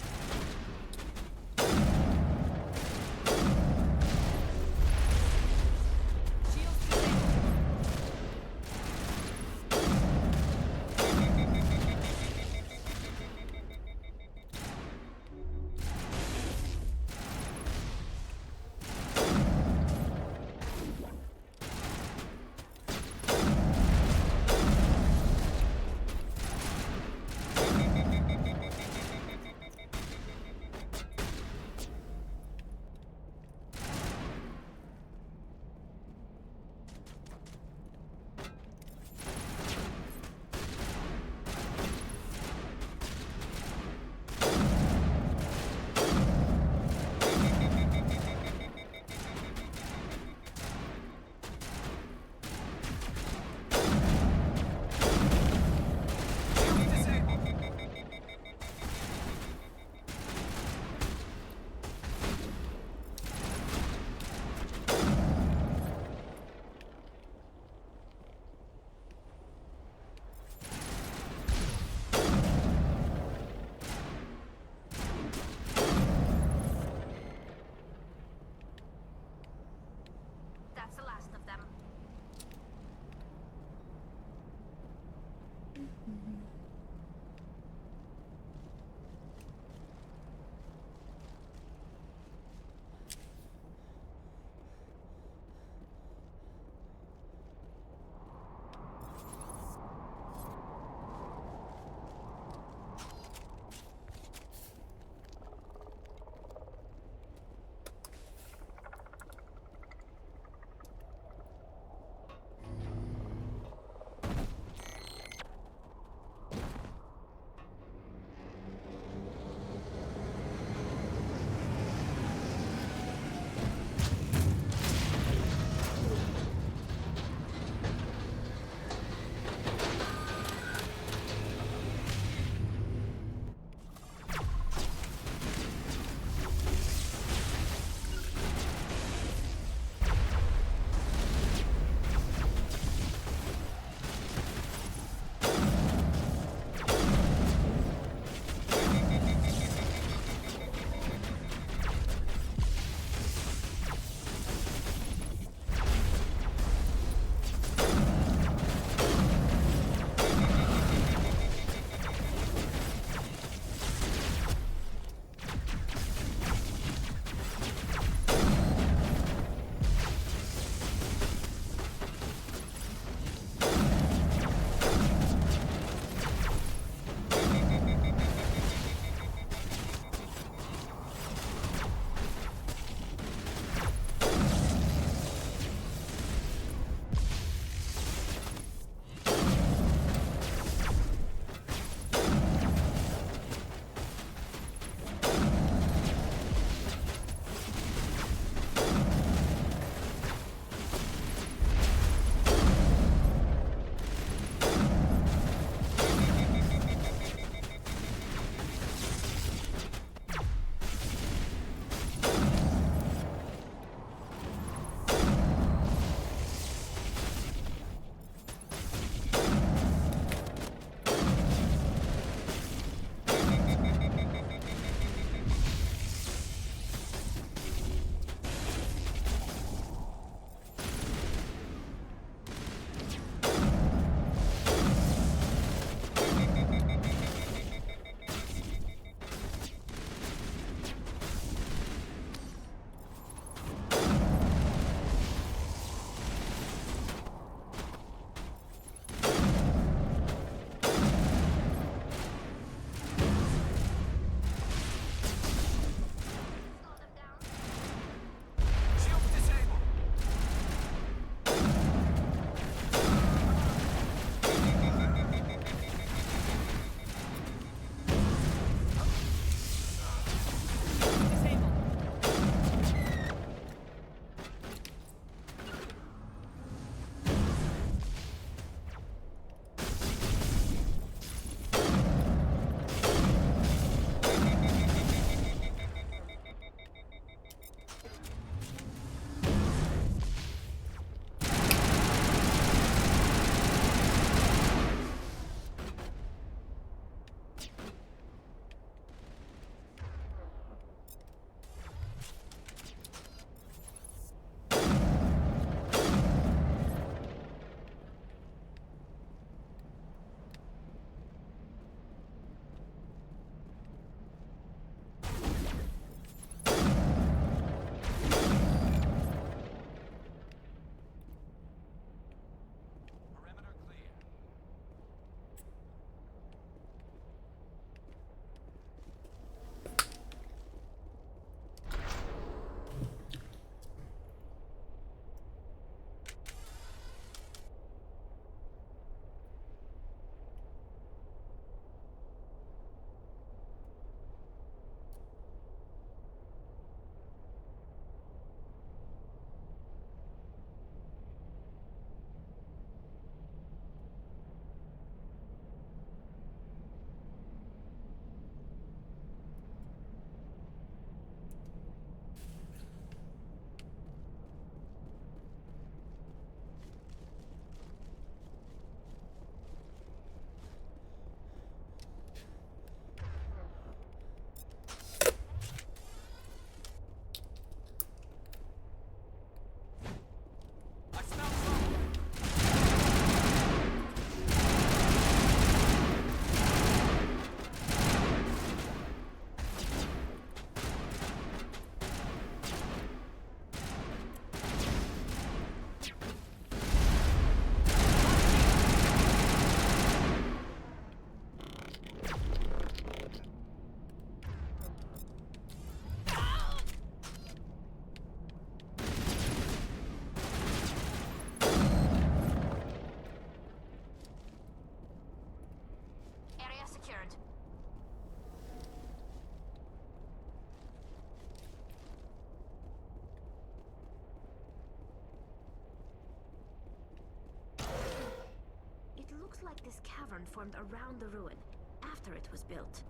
looks like this cavern formed around the ruin, after it was built.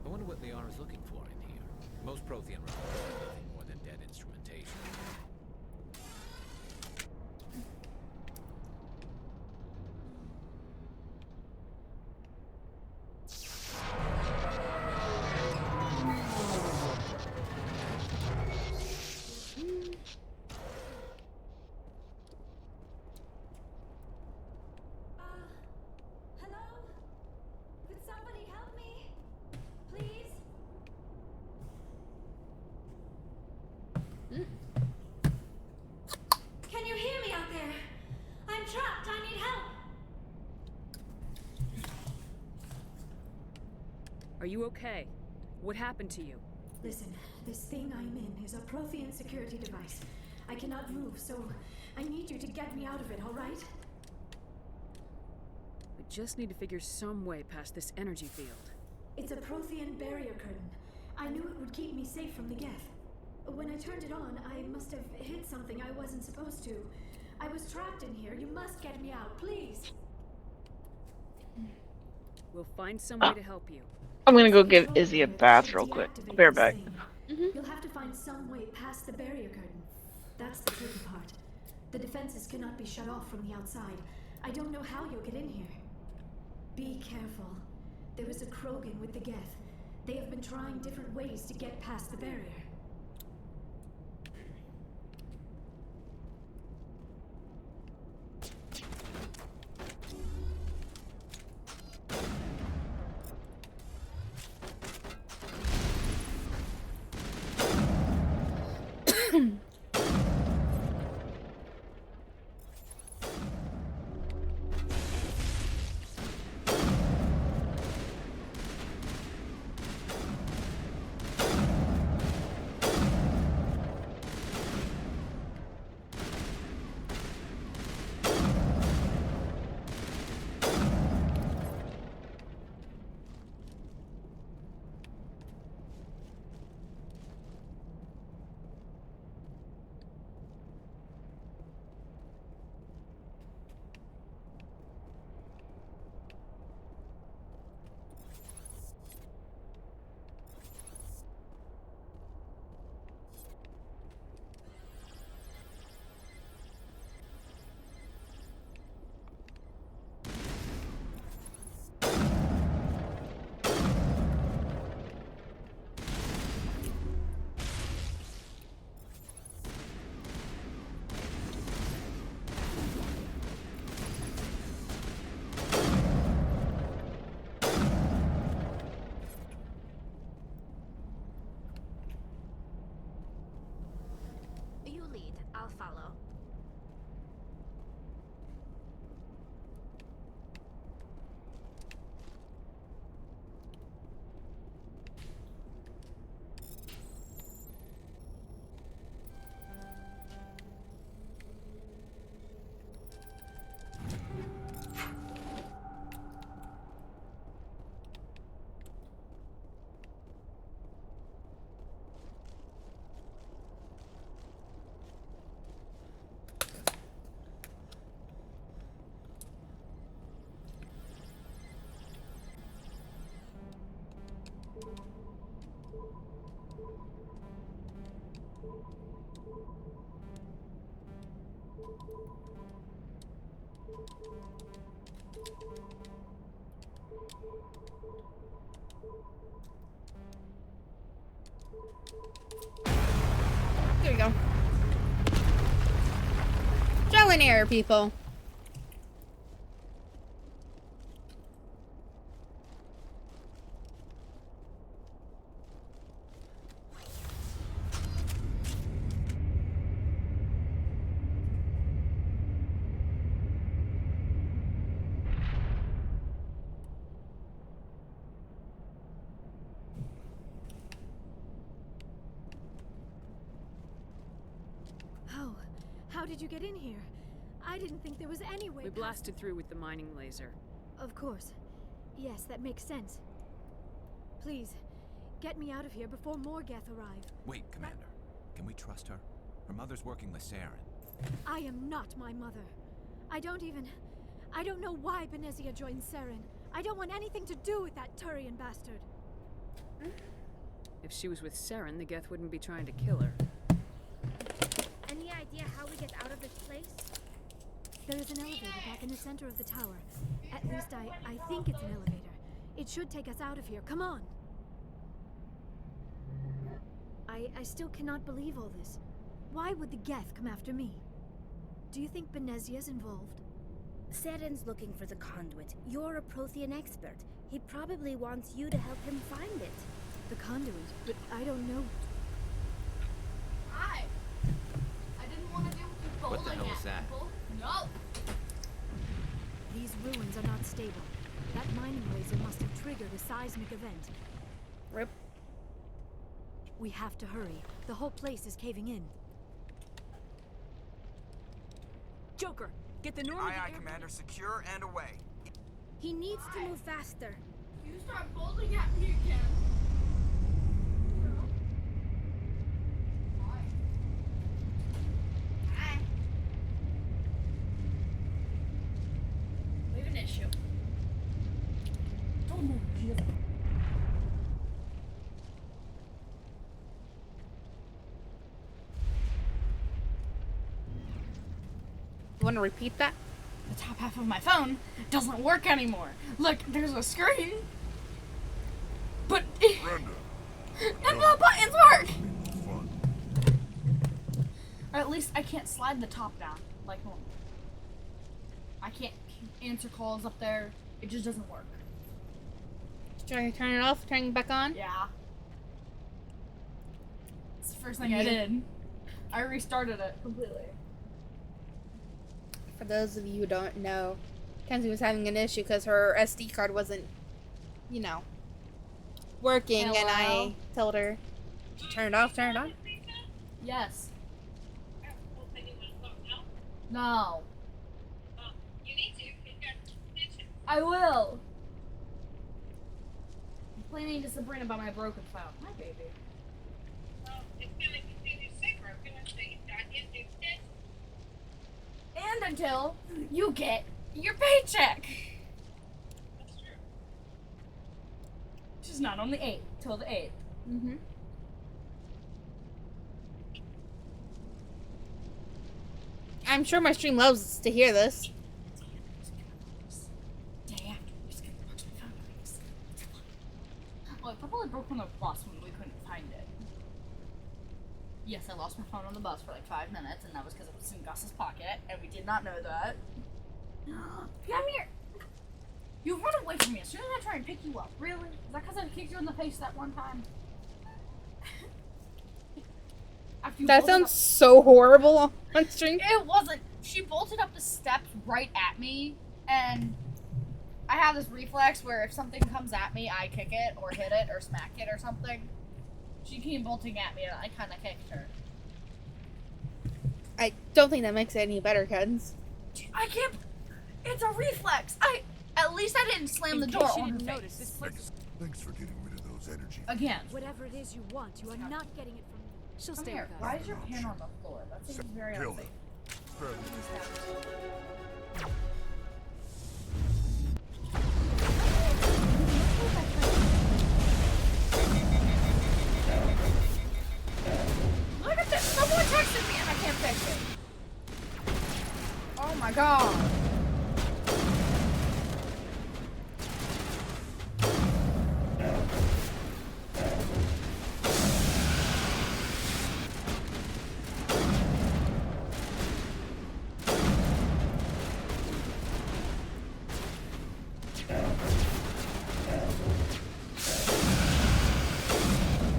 I wonder what Liara's looking for in here. Most Prothean reports are nothing more than dead instrumentation. Hello? Could somebody help me? Please? Can you hear me out there? I'm trapped. I need help. Are you okay? What happened to you? Listen, this thing I'm in is a Prothean security device. I cannot move, so I need you to get me out of it, all right? We just need to figure some way past this energy field. It's a Prothean barrier curtain. I knew it would keep me safe from the Geth. When I turned it on, I must have hit something I wasn't supposed to. I was trapped in here. You must get me out, please. We'll find some way to help you. I'm gonna go give Izzy a bath real quick. I'll be right back. You'll have to find some way past the barrier curtain. That's the tricky part. The defenses cannot be shut off from the outside. I don't know how you'll get in here. Be careful. There is a Krogan with the Geth. They have been trying different ways to get past the barrier. You lead. I'll follow. There we go. Trial and error, people. Oh, how did you get in here? I didn't think there was any way. We blasted through with the mining laser. Of course. Yes, that makes sense. Please, get me out of here before more Geth arrive. Wait, Commander. Can we trust her? Her mother's working with Saren. I am not my mother. I don't know why Benezia joined Saren. I don't want anything to do with that Turian bastard. If she was with Saren, the Geth wouldn't be trying to kill her. Any idea how we get out of this place? There is an elevator back in the center of the tower. At least I think it's an elevator. It should take us out of here. Come on! I still cannot believe all this. Why would the Geth come after me? Do you think Benezia's involved? Saren's looking for the conduit. You're a Prothean expert. He probably wants you to help him find it. The conduit? But I don't know. Hi. I didn't want to do What the hell is that? No. These ruins are not stable. That mining laser must have triggered a seismic event. Rip. We have to hurry. The whole place is caving in. Joker, get the Normandy. Aye, Commander. Secure and away. He needs to move faster. You start bolting at me again. Hi. We have an issue. Oh no, Jesus. You want to repeat that? The top half of my phone doesn't work anymore. Look, there's a screen, but and the buttons work. Or at least I can't slide the top down like normal. I can't answer calls up there. It just doesn't work. Trying to turn it off, turning it back on? Yeah. It's the first thing I did. I restarted it completely. For those of you who don't know, Kenzie was having an issue because her SD card wasn't, you know, working, and I told her to turn it off, turn it on. Yes. No. I will. I'm complaining to Sabrina about my broken phone. Hi, baby. And until you get your paycheck. That's true. Which is not on the 8th, till the 8th. Mm-hmm. I'm sure my stream loves to hear this. Day after, we're just gonna watch my phone breaks. Oh, it probably broke on the bus when we couldn't find it. Yes, I lost my phone on the bus for like 5 minutes, and that was because it was in Gus's pocket, and we did not know that. Come here! You run away from me as soon as I try and pick you up. Really? Is that because I kicked you in the face that one time? That sounds so horrible on stream. It wasn't. She bolted up the steps right at me, and I have this reflex where if something comes at me, I kick it, or hit it, or smack it, or something. She came bolting at me, and I kind of kicked her. I don't think that makes it any better, Kens. I can't. It's a reflex. At least I didn't slam the door on her face. Thanks for getting rid of those energy. Again. Whatever it is you want, you are not getting it from me. She'll Come stay here. with us. Why is your pen on the floor? That seems very unsafe. Look at this! Someone texted me and I can't fix it. god!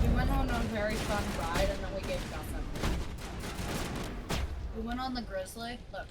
We went on a very fun ride and then we gave Gotham. We went on the Grizzly. Look.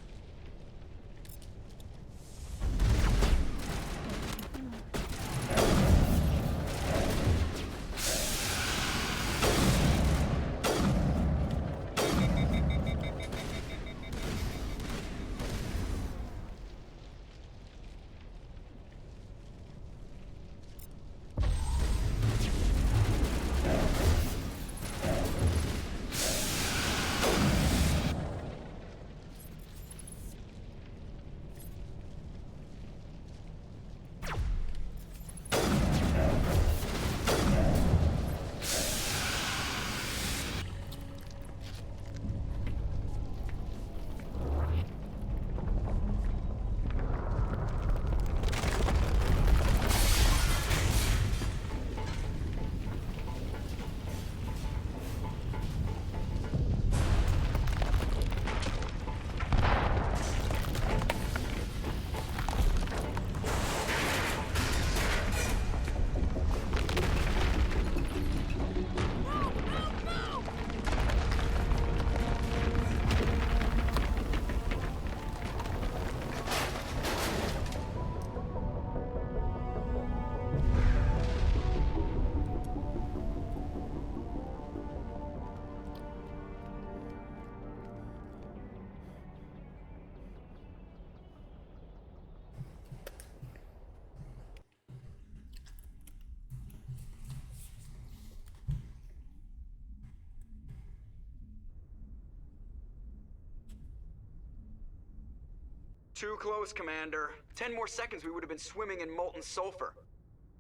Too close, Commander. 10 more seconds we would have been swimming in molten sulfur.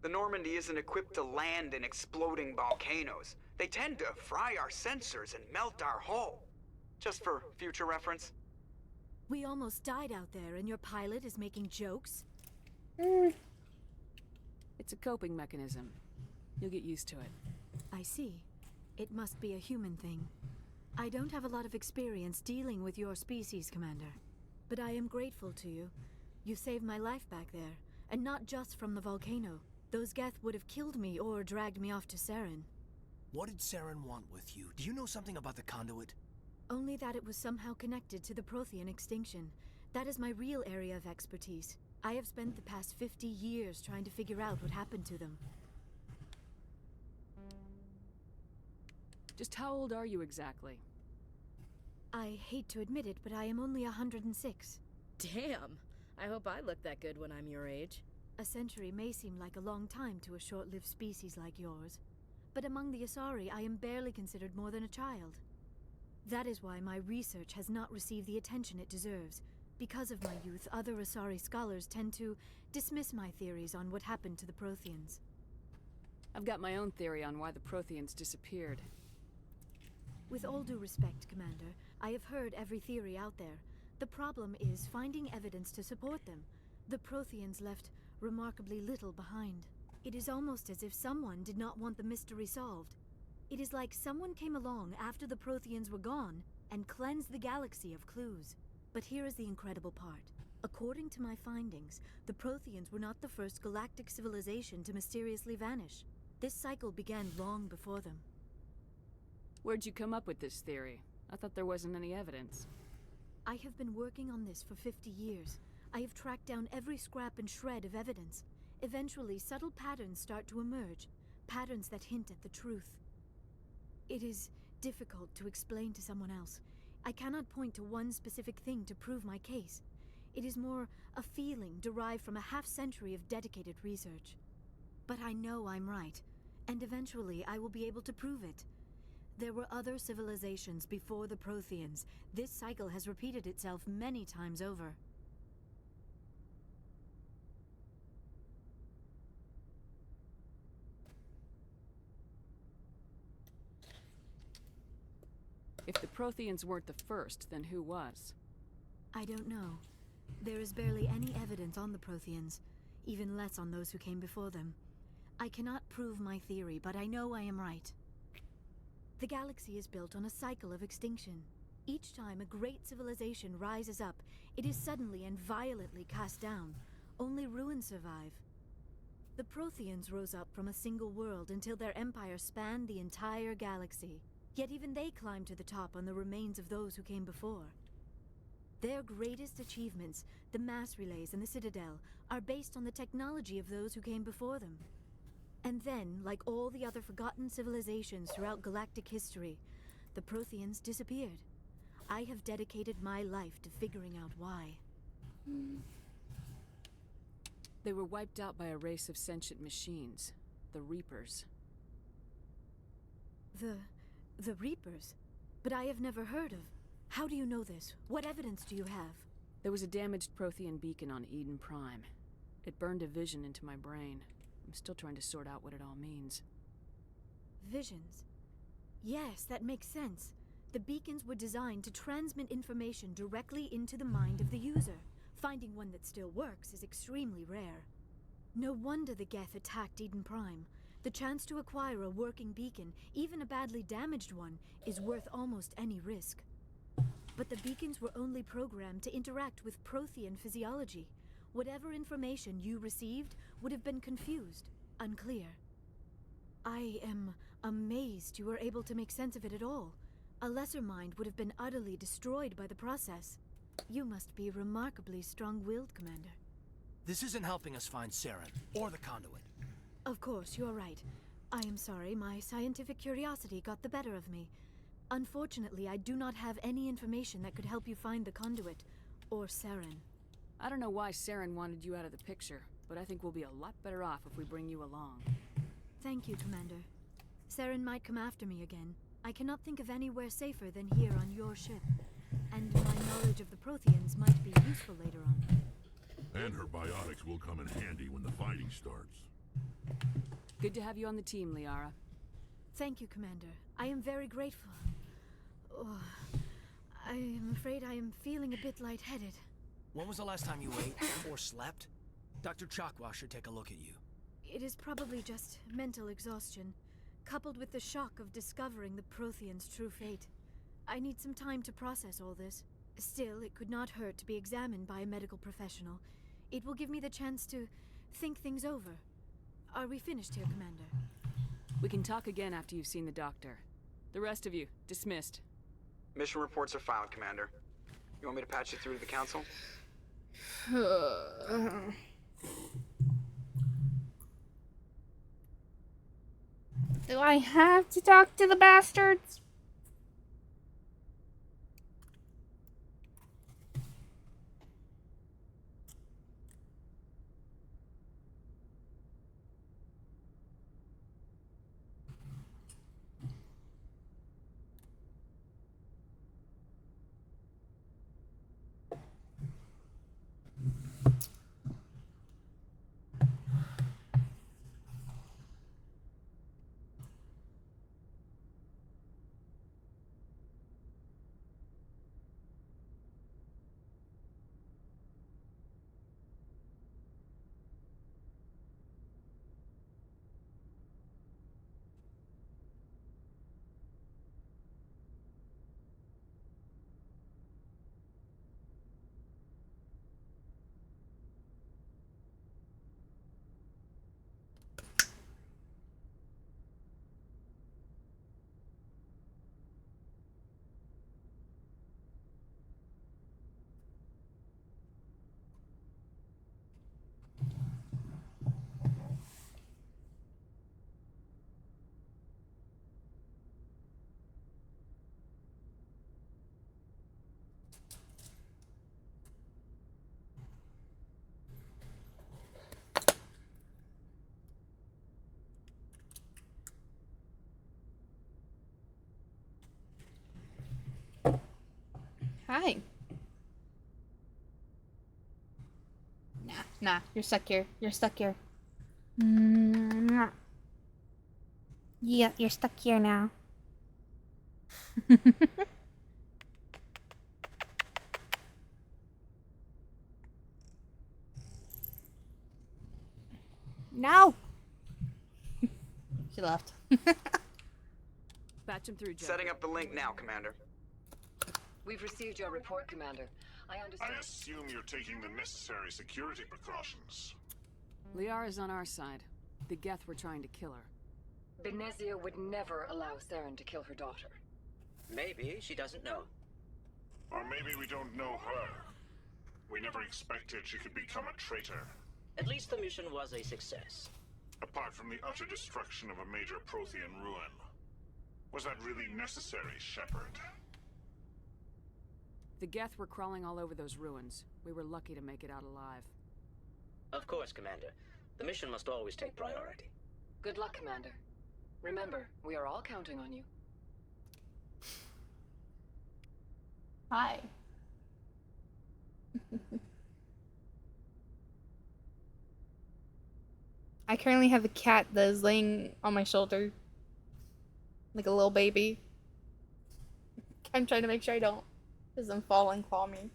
The Normandy isn't equipped to land in exploding volcanoes. They tend to fry our sensors and melt our hull. Just for future reference. We almost died out there, and your pilot is making jokes? It's a coping mechanism. You'll get used to it. I see. It must be a human thing. I don't have a lot of experience dealing with your species, Commander. But I am grateful to you. You saved my life back there, and not just from the volcano. Those Geth would have killed me or dragged me off to Saren. What did Saren want with you? Do you know something about the conduit? Only that it was somehow connected to the Prothean extinction. That is my real area of expertise. I have spent the past 50 years trying to figure out what happened to them. Just how old are you exactly? I hate to admit it, but I am only 106. Damn! I hope I look that good when I'm your age. A century may seem like a long time to a short-lived species like yours. But among the Asari, I am barely considered more than a child. That is why my research has not received the attention it deserves. Because of my youth, other Asari scholars tend to dismiss my theories on what happened to the Protheans. I've got my own theory on why the Protheans disappeared. With all due respect, Commander, I have heard every theory out there. The problem is finding evidence to support them. The Protheans left remarkably little behind. It is almost as if someone did not want the mystery solved. It is like someone came along after the Protheans were gone and cleansed the galaxy of clues. But here is the incredible part. According to my findings, the Protheans were not the first galactic civilization to mysteriously vanish. This cycle began long before them. Where'd you come up with this theory? I thought there wasn't any evidence. I have been working on this for 50 years. I have tracked down every scrap and shred of evidence. Eventually, subtle patterns start to emerge, patterns that hint at the truth. It is difficult to explain to someone else. I cannot point to one specific thing to prove my case. It is more a feeling derived from a half-century of dedicated research. But I know I'm right, and eventually I will be able to prove it. There were other civilizations before the Protheans. This cycle has repeated itself many times over. If the Protheans weren't the first, then who was? I don't know. There is barely any evidence on the Protheans, even less on those who came before them. I cannot prove my theory, but I know I am right. The galaxy is built on a cycle of extinction. Each time a great civilization rises up, it is suddenly and violently cast down. Only ruins survive. The Protheans rose up from a single world until their empire spanned the entire galaxy. Yet even they climbed to the top on the remains of those who came before. Their greatest achievements, the mass relays and the Citadel, are based on the technology of those who came before them. And then, like all the other forgotten civilizations throughout galactic history, the Protheans disappeared. I have dedicated my life to figuring out why. They were wiped out by a race of sentient machines, the Reapers. The Reapers? But I have never heard of... How do you know this? What evidence do you have? There was a damaged Prothean beacon on Eden Prime. It burned a vision into my brain. I'm still trying to sort out what it all means. Visions? Yes, that makes sense. The beacons were designed to transmit information directly into the mind of the user. Finding one that still works is extremely rare. No wonder the Geth attacked Eden Prime. The chance to acquire a working beacon, even a badly damaged one, is worth almost any risk. But the beacons were only programmed to interact with Prothean physiology. Whatever information you received would have been confused, unclear. I am amazed you were able to make sense of it at all. A lesser mind would have been utterly destroyed by the process. You must be remarkably strong-willed, Commander. This isn't helping us find Saren, or the conduit. Of course, you're right. I am sorry, my scientific curiosity got the better of me. Unfortunately, I do not have any information that could help you find the conduit, or Saren. I don't know why Saren wanted you out of the picture, but I think we'll be a lot better off if we bring you along. Thank you, Commander. Saren might come after me again. I cannot think of anywhere safer than here on your ship. And my knowledge of the Protheans might be useful later on. And her biotics will come in handy when the fighting starts. Good to have you on the team, Liara. Thank you, Commander. I am very grateful. Oh, I am afraid I am feeling a bit lightheaded. When was the last time you ate or slept? Dr. Chakwa should take a look at you. It is probably just mental exhaustion, coupled with the shock of discovering the Protheans' true fate. I need some time to process all this. Still, it could not hurt to be examined by a medical professional. It will give me the chance to think things over. Are we finished here, Commander? We can talk again after you've seen the doctor. The rest of you, dismissed. Mission reports are filed, Commander. You want me to patch you through to the Council? Do I have to talk to the bastards? Hi. Nah, you're stuck here. You're stuck here. Yeah, you're stuck here now. No! She left. Batch him through, Joe. Setting up the link now, Commander. We've received your report, Commander. I understand. I assume you're taking the necessary security precautions. Liara's on our side. The Geth were trying to kill her. Benezia would never allow Saren to kill her daughter. Maybe she doesn't know. Or maybe we don't know her. We never expected she could become a traitor. At least the mission was a success. Apart from the utter destruction of a major Prothean ruin. Was that really necessary, Shepard? The Geth were crawling all over those ruins. We were lucky to make it out alive. Of course, Commander. The mission must always take priority. Good luck, Commander. Remember, we are all counting on you. Hi. I currently have a cat that is laying on my shoulder. Like a little baby. I'm trying to make sure I don't doesn't fall and claw me.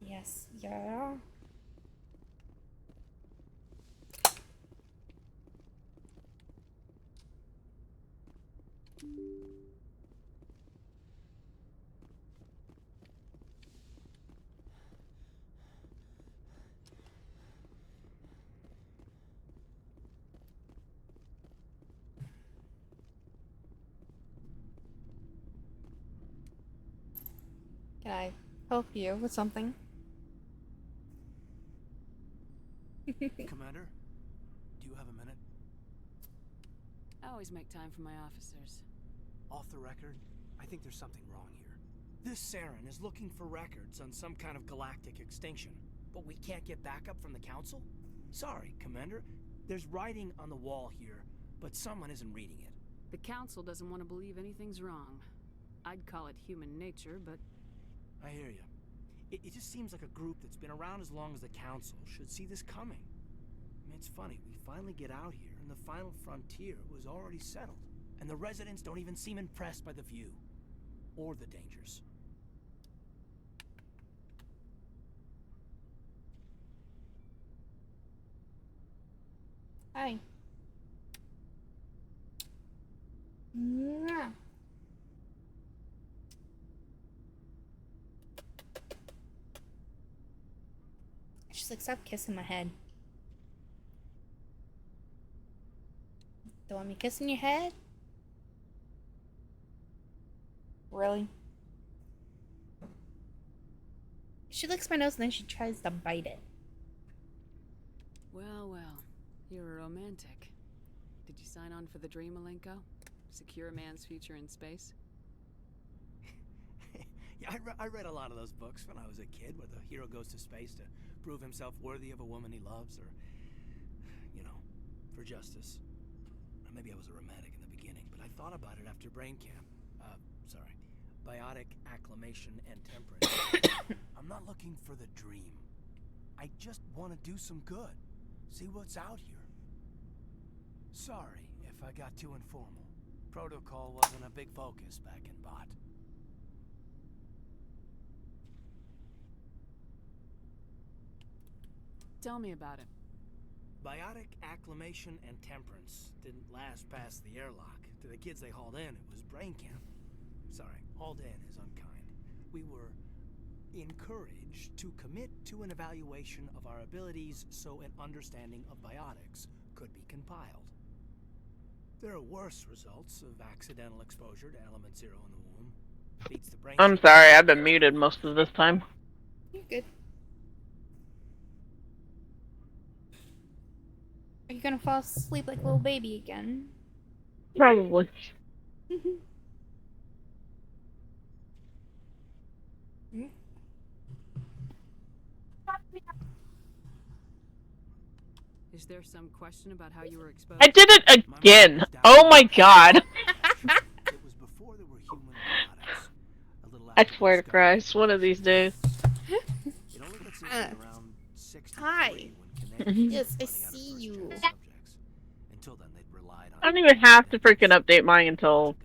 Yes, yeah. Can I help you with something? Commander, do you have a minute? I always make time for my officers. Off the record, I think there's something wrong here. This Saren is looking for records on some kind of galactic extinction, but we can't get backup from the Council? Sorry, Commander. There's writing on the wall here, but someone isn't reading it. The Council doesn't want to believe anything's wrong. I'd call it human nature, but... I hear you. It just seems like a group that's been around as long as the Council should see this coming. I mean, it's funny, we finally get out here, and the final frontier was already settled. And the residents don't even seem impressed by the view. Or the dangers. Hi. Mwah. She's like, stop kissing my head. Don't want me kissing your head? Really? She licks my nose and then she tries to bite it. Well, well. You're a romantic. Did you sign on for the dream, Malenko? Secure a man's future in space? Yeah, I read a lot of those books when I was a kid, where the hero goes to space to prove himself worthy of a woman he loves, or, you know, for justice. Maybe I was a romantic in the beginning, but I thought about it after brain camp. Biotic acclimation and temperance. I'm not looking for the dream. I just want to do some good. See what's out here. Sorry if I got too informal. Protocol wasn't a big focus back in Bot. Tell me about it. Biotic acclimation and temperance didn't last past the airlock. To the kids they hauled in, it was brain camp. Sorry, hauled in is unkind. We were encouraged to commit to an evaluation of our abilities so an understanding of biotics could be compiled. There are worse results of accidental exposure to element 0 in the womb. Beats the brain. I'm sorry, I've been muted most of this time. You're good. Are you gonna fall asleep like a little baby again? Probably. Is there some question about how you were exposed? I did it again! Oh my god! It was before there were human biotics. I swear to Christ, one of these days. It only gets into around 63 Hi. when Yes, I see you. Until then, they'd relied I on don't even have to freaking update mine until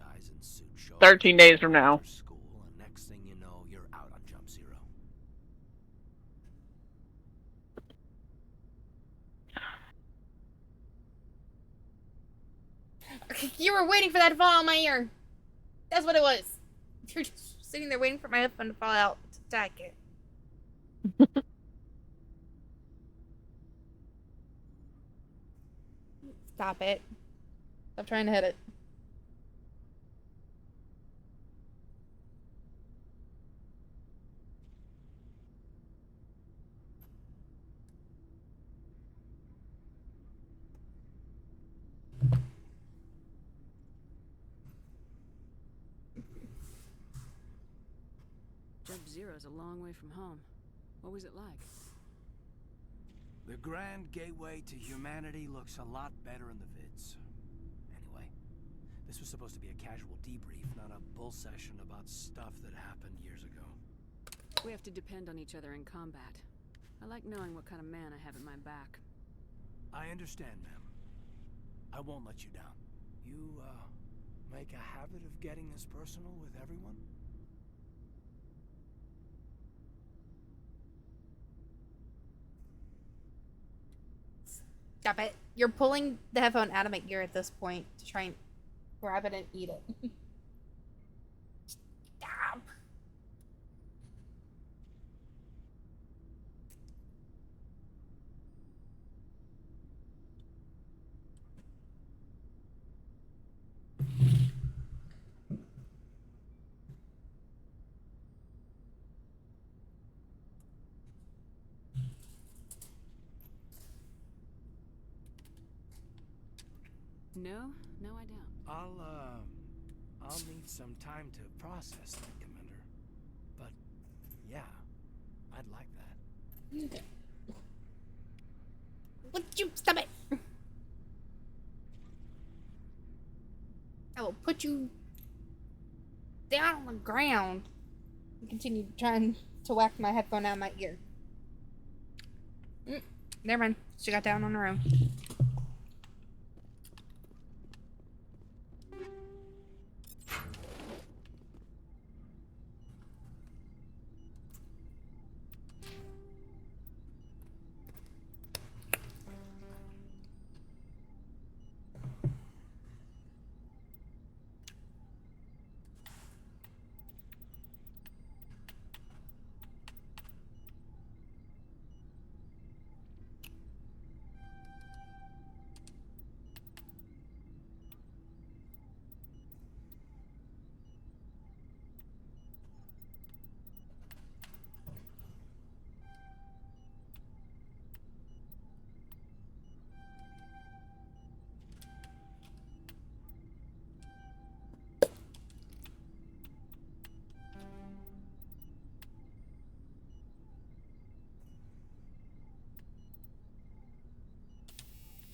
13 days from now. school, and next thing you know, you're out on Jump Zero. You were waiting for that to fall on my ear. That's what it was. You're just sitting there waiting for my headphone to fall out to attack it. Stop it. Stop trying to hit it. Jump Zero's a long way from home. What was it like? The Grand Gateway to Humanity looks a lot better in the vids. Anyway, this was supposed to be a casual debrief, not a bull session about stuff that happened years ago. We have to depend on each other in combat. I like knowing what kind of man I have at my back. I understand, ma'am. I won't let you down. You, make a habit of getting this personal with everyone? Stop it. You're pulling the headphone out of my ear at this point to try and grab it and eat it. Stop. No, I don't. I'll need some time to process that, Commander. But, yeah, I'd like that. Would you stop it? I will put you down on the ground and continue trying to whack my headphone out of my ear. Never mind. She got down on her own.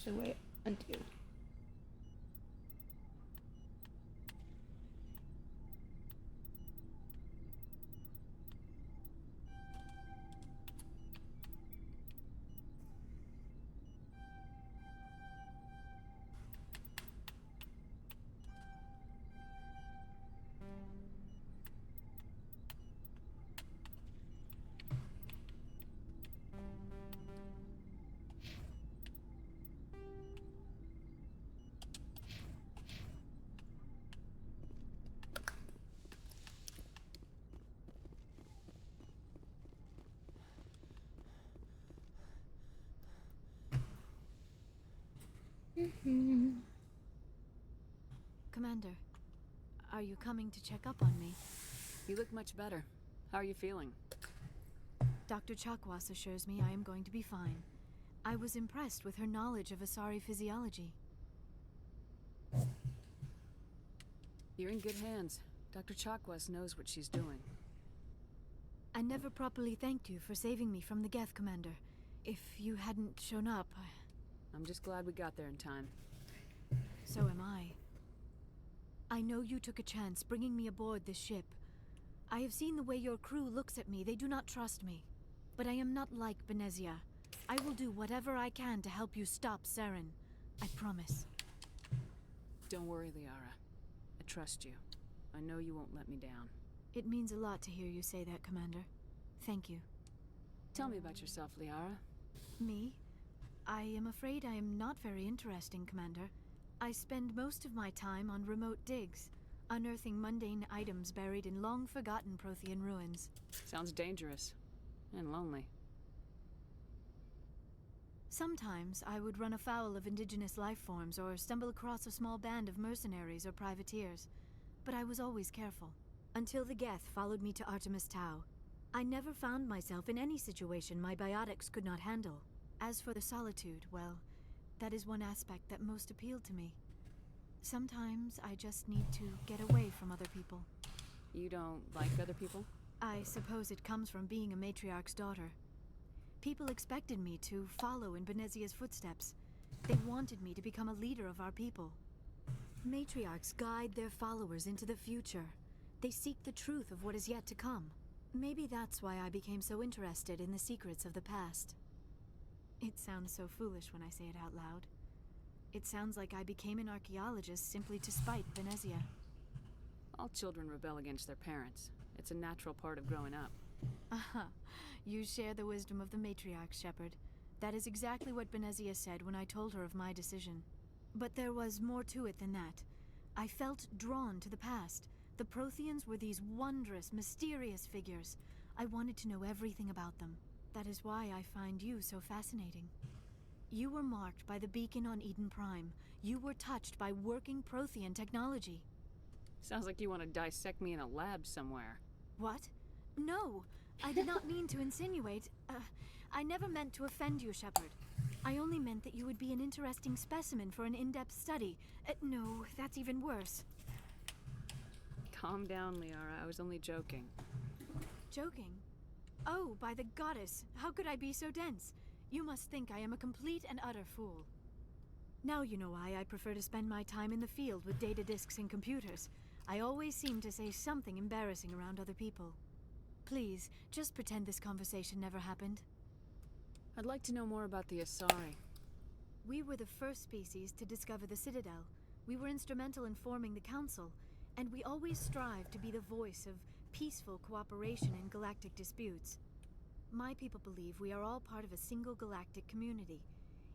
So wait, undo. Commander, are you coming to check up on me? You look much better. How are you feeling? Dr. Chakwas assures me I am going to be fine. I was impressed with her knowledge of Asari physiology. You're in good hands. Dr. Chakwas knows what she's doing. I never properly thanked you for saving me from the Geth, Commander. If you hadn't shown up, I'm just glad we got there in time. So am I. I know you took a chance bringing me aboard this ship. I have seen the way your crew looks at me. They do not trust me. But I am not like Benezia. I will do whatever I can to help you stop Saren. I promise. Don't worry, Liara. I trust you. I know you won't let me down. It means a lot to hear you say that, Commander. Thank you. Tell me about yourself, Liara. Me? I am afraid I am not very interesting, Commander. I spend most of my time on remote digs, unearthing mundane items buried in long-forgotten Prothean ruins. Sounds dangerous. And lonely. Sometimes I would run afoul of indigenous life forms or stumble across a small band of mercenaries or privateers. But I was always careful. Until the Geth followed me to Artemis Tau. I never found myself in any situation my biotics could not handle. As for the solitude, well, that is one aspect that most appealed to me. Sometimes I just need to get away from other people. You don't like other people? I suppose it comes from being a matriarch's daughter. People expected me to follow in Benezia's footsteps. They wanted me to become a leader of our people. Matriarchs guide their followers into the future. They seek the truth of what is yet to come. Maybe that's why I became so interested in the secrets of the past. It sounds so foolish when I say it out loud. It sounds like I became an archaeologist simply to spite Venezia. All children rebel against their parents. It's a natural part of growing up. Aha. You share the wisdom of the matriarch, Shepard. That is exactly what Benezia said when I told her of my decision. But there was more to it than that. I felt drawn to the past. The Protheans were these wondrous, mysterious figures. I wanted to know everything about them. That is why I find you so fascinating. You were marked by the beacon on Eden Prime. You were touched by working Prothean technology. Sounds like you want to dissect me in a lab somewhere. What? No! I did not mean to insinuate. I never meant to offend you, Shepard. I only meant that you would be an interesting specimen for an in-depth study. No, that's even worse. Calm down, Liara. I was only joking. Joking? Oh, by the goddess, how could I be so dense? You must think I am a complete and utter fool. Now you know why I prefer to spend my time in the field with data disks and computers. I always seem to say something embarrassing around other people. Please, just pretend this conversation never happened. I'd like to know more about the Asari. We were the first species to discover the Citadel. We were instrumental in forming the Council, and we always strive to be the voice of peaceful cooperation in galactic disputes. My people believe we are all part of a single galactic community.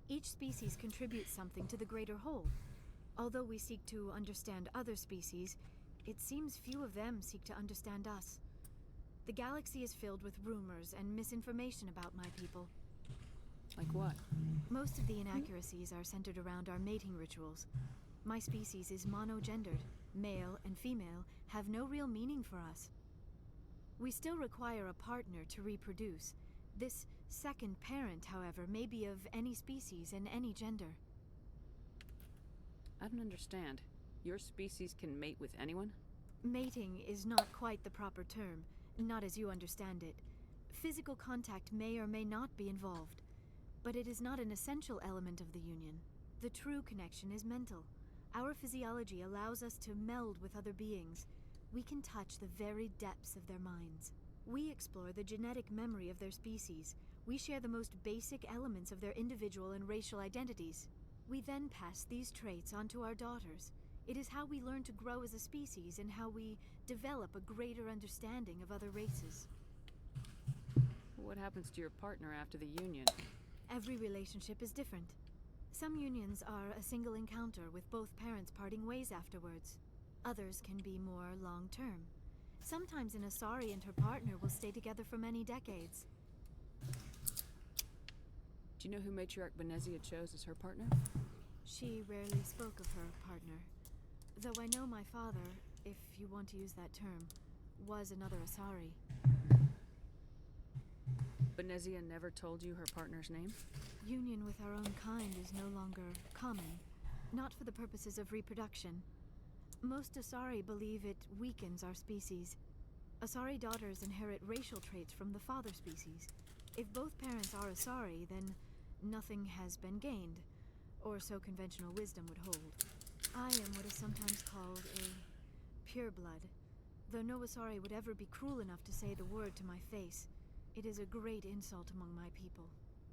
Each species contributes something to the greater whole. Although we seek to understand other species, it seems few of them seek to understand us. The galaxy is filled with rumors and misinformation about my people. Like what? Most of the inaccuracies are centered around our mating rituals. My species is monogendered. Male and female have no real meaning for us. We still require a partner to reproduce. This second parent, however, may be of any species and any gender. I don't understand. Your species can mate with anyone? Mating is not quite the proper term, not as you understand it. Physical contact may or may not be involved, but it is not an essential element of the union. The true connection is mental. Our physiology allows us to meld with other beings. We can touch the very depths of their minds. We explore the genetic memory of their species. We share the most basic elements of their individual and racial identities. We then pass these traits onto our daughters. It is how we learn to grow as a species and how we develop a greater understanding of other races. What happens to your partner after the union? Every relationship is different. Some unions are a single encounter with both parents parting ways afterwards. Others can be more long-term. Sometimes an Asari and her partner will stay together for many decades. Do you know who Matriarch Benezia chose as her partner? She rarely spoke of her partner. Though I know my father, if you want to use that term, was another Asari. Benezia never told you her partner's name? Union with our own kind is no longer common. Not for the purposes of reproduction. Most Asari believe it weakens our species. Asari daughters inherit racial traits from the father species. If both parents are Asari, then nothing has been gained, or so conventional wisdom would hold. I am what is sometimes called a pureblood, though no Asari would ever be cruel enough to say the word to my face. It is a great insult among my people.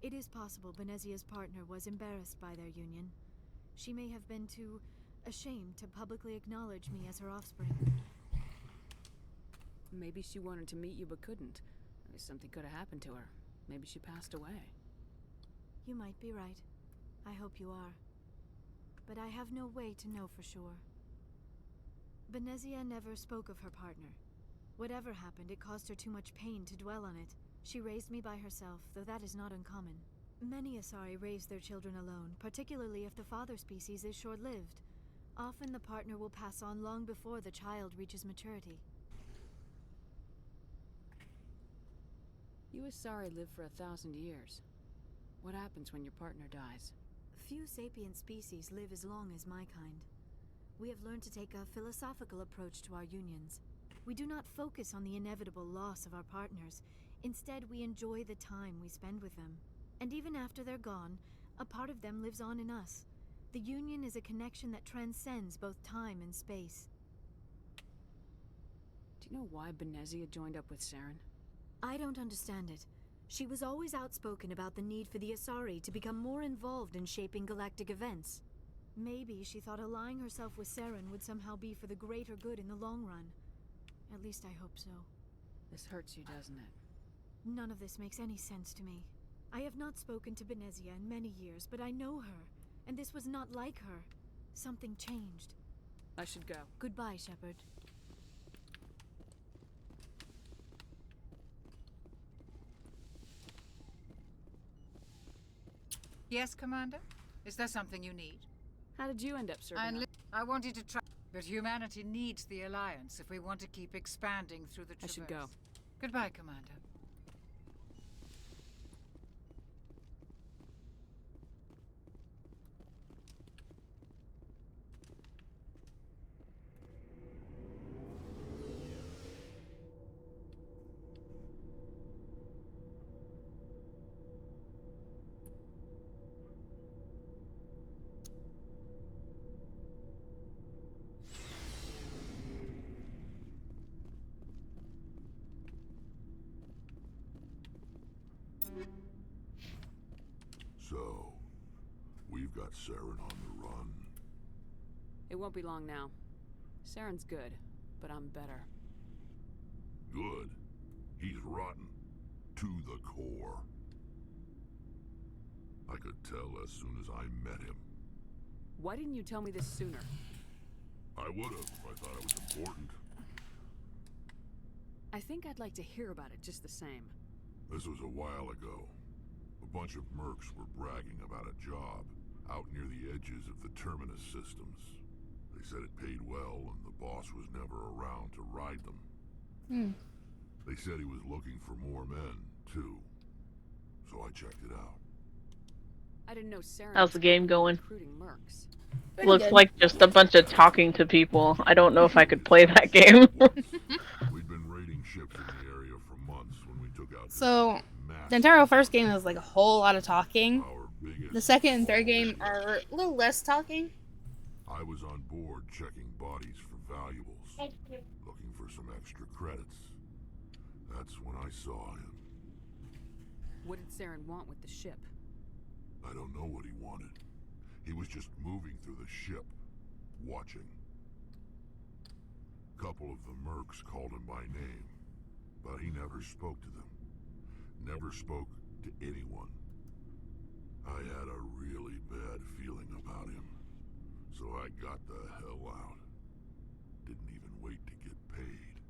It is possible Benezia's partner was embarrassed by their union. She may have been too ashamed to publicly acknowledge me as her offspring. Maybe she wanted to meet you but couldn't. Something could have happened to her. Maybe she passed away. You might be right. I hope you are. But I have no way to know for sure. Benezia never spoke of her partner. Whatever happened, it caused her too much pain to dwell on it. She raised me by herself, though that is not uncommon. Many Asari raise their children alone, particularly if the father species is short-lived. Often the partner will pass on long before the child reaches maturity. You Asari live for 1,000 years. What happens when your partner dies? Few sapient species live as long as my kind. We have learned to take a philosophical approach to our unions. We do not focus on the inevitable loss of our partners. Instead, we enjoy the time we spend with them. And even after they're gone, a part of them lives on in us. The union is a connection that transcends both time and space. Do you know why Benezia joined up with Saren? I don't understand it. She was always outspoken about the need for the Asari to become more involved in shaping galactic events. Maybe she thought allying herself with Saren would somehow be for the greater good in the long run. At least I hope so. This hurts you, doesn't it? None of this makes any sense to me. I have not spoken to Benezia in many years, but I know her, and this was not like her. Something changed. I should go. Goodbye, Shepard. Yes, Commander? Is there something you need? How did you end up serving? I wanted to try, but humanity needs the Alliance if we want to keep expanding through the Traverse. I should go. Goodbye, Commander. So, we've got Saren on the run. It won't be long now. Saren's good, but I'm better. Good. He's rotten. To the core. I could tell as soon as I met him. Why didn't you tell me this sooner? I would've if I thought it was important. I think I'd like to hear about it just the same. This was a while ago. A bunch of mercs were bragging about a job out near the edges of the Terminus systems. They said it paid well and the boss was never around to ride them. They said he was looking for more men, too. So I checked it out. I didn't know Saren How's the game going? recruiting mercs. Pretty Looks good. like just a bunch of talking to people. I don't know if I could play that game. We'd been raiding ships in the area for months when we took out So, the entire first game was like a whole lot of talking. The second and third game are a little less talking. I was on board checking bodies for valuables, looking for some extra credits. That's when I saw him. What did Saren want with the ship? I don't know what he wanted. He was just moving through the ship, watching. Couple of the mercs called him by name, but he never spoke to them. Never spoke to anyone. I had a really bad feeling about him, so I got the hell out. Didn't even wait to get paid.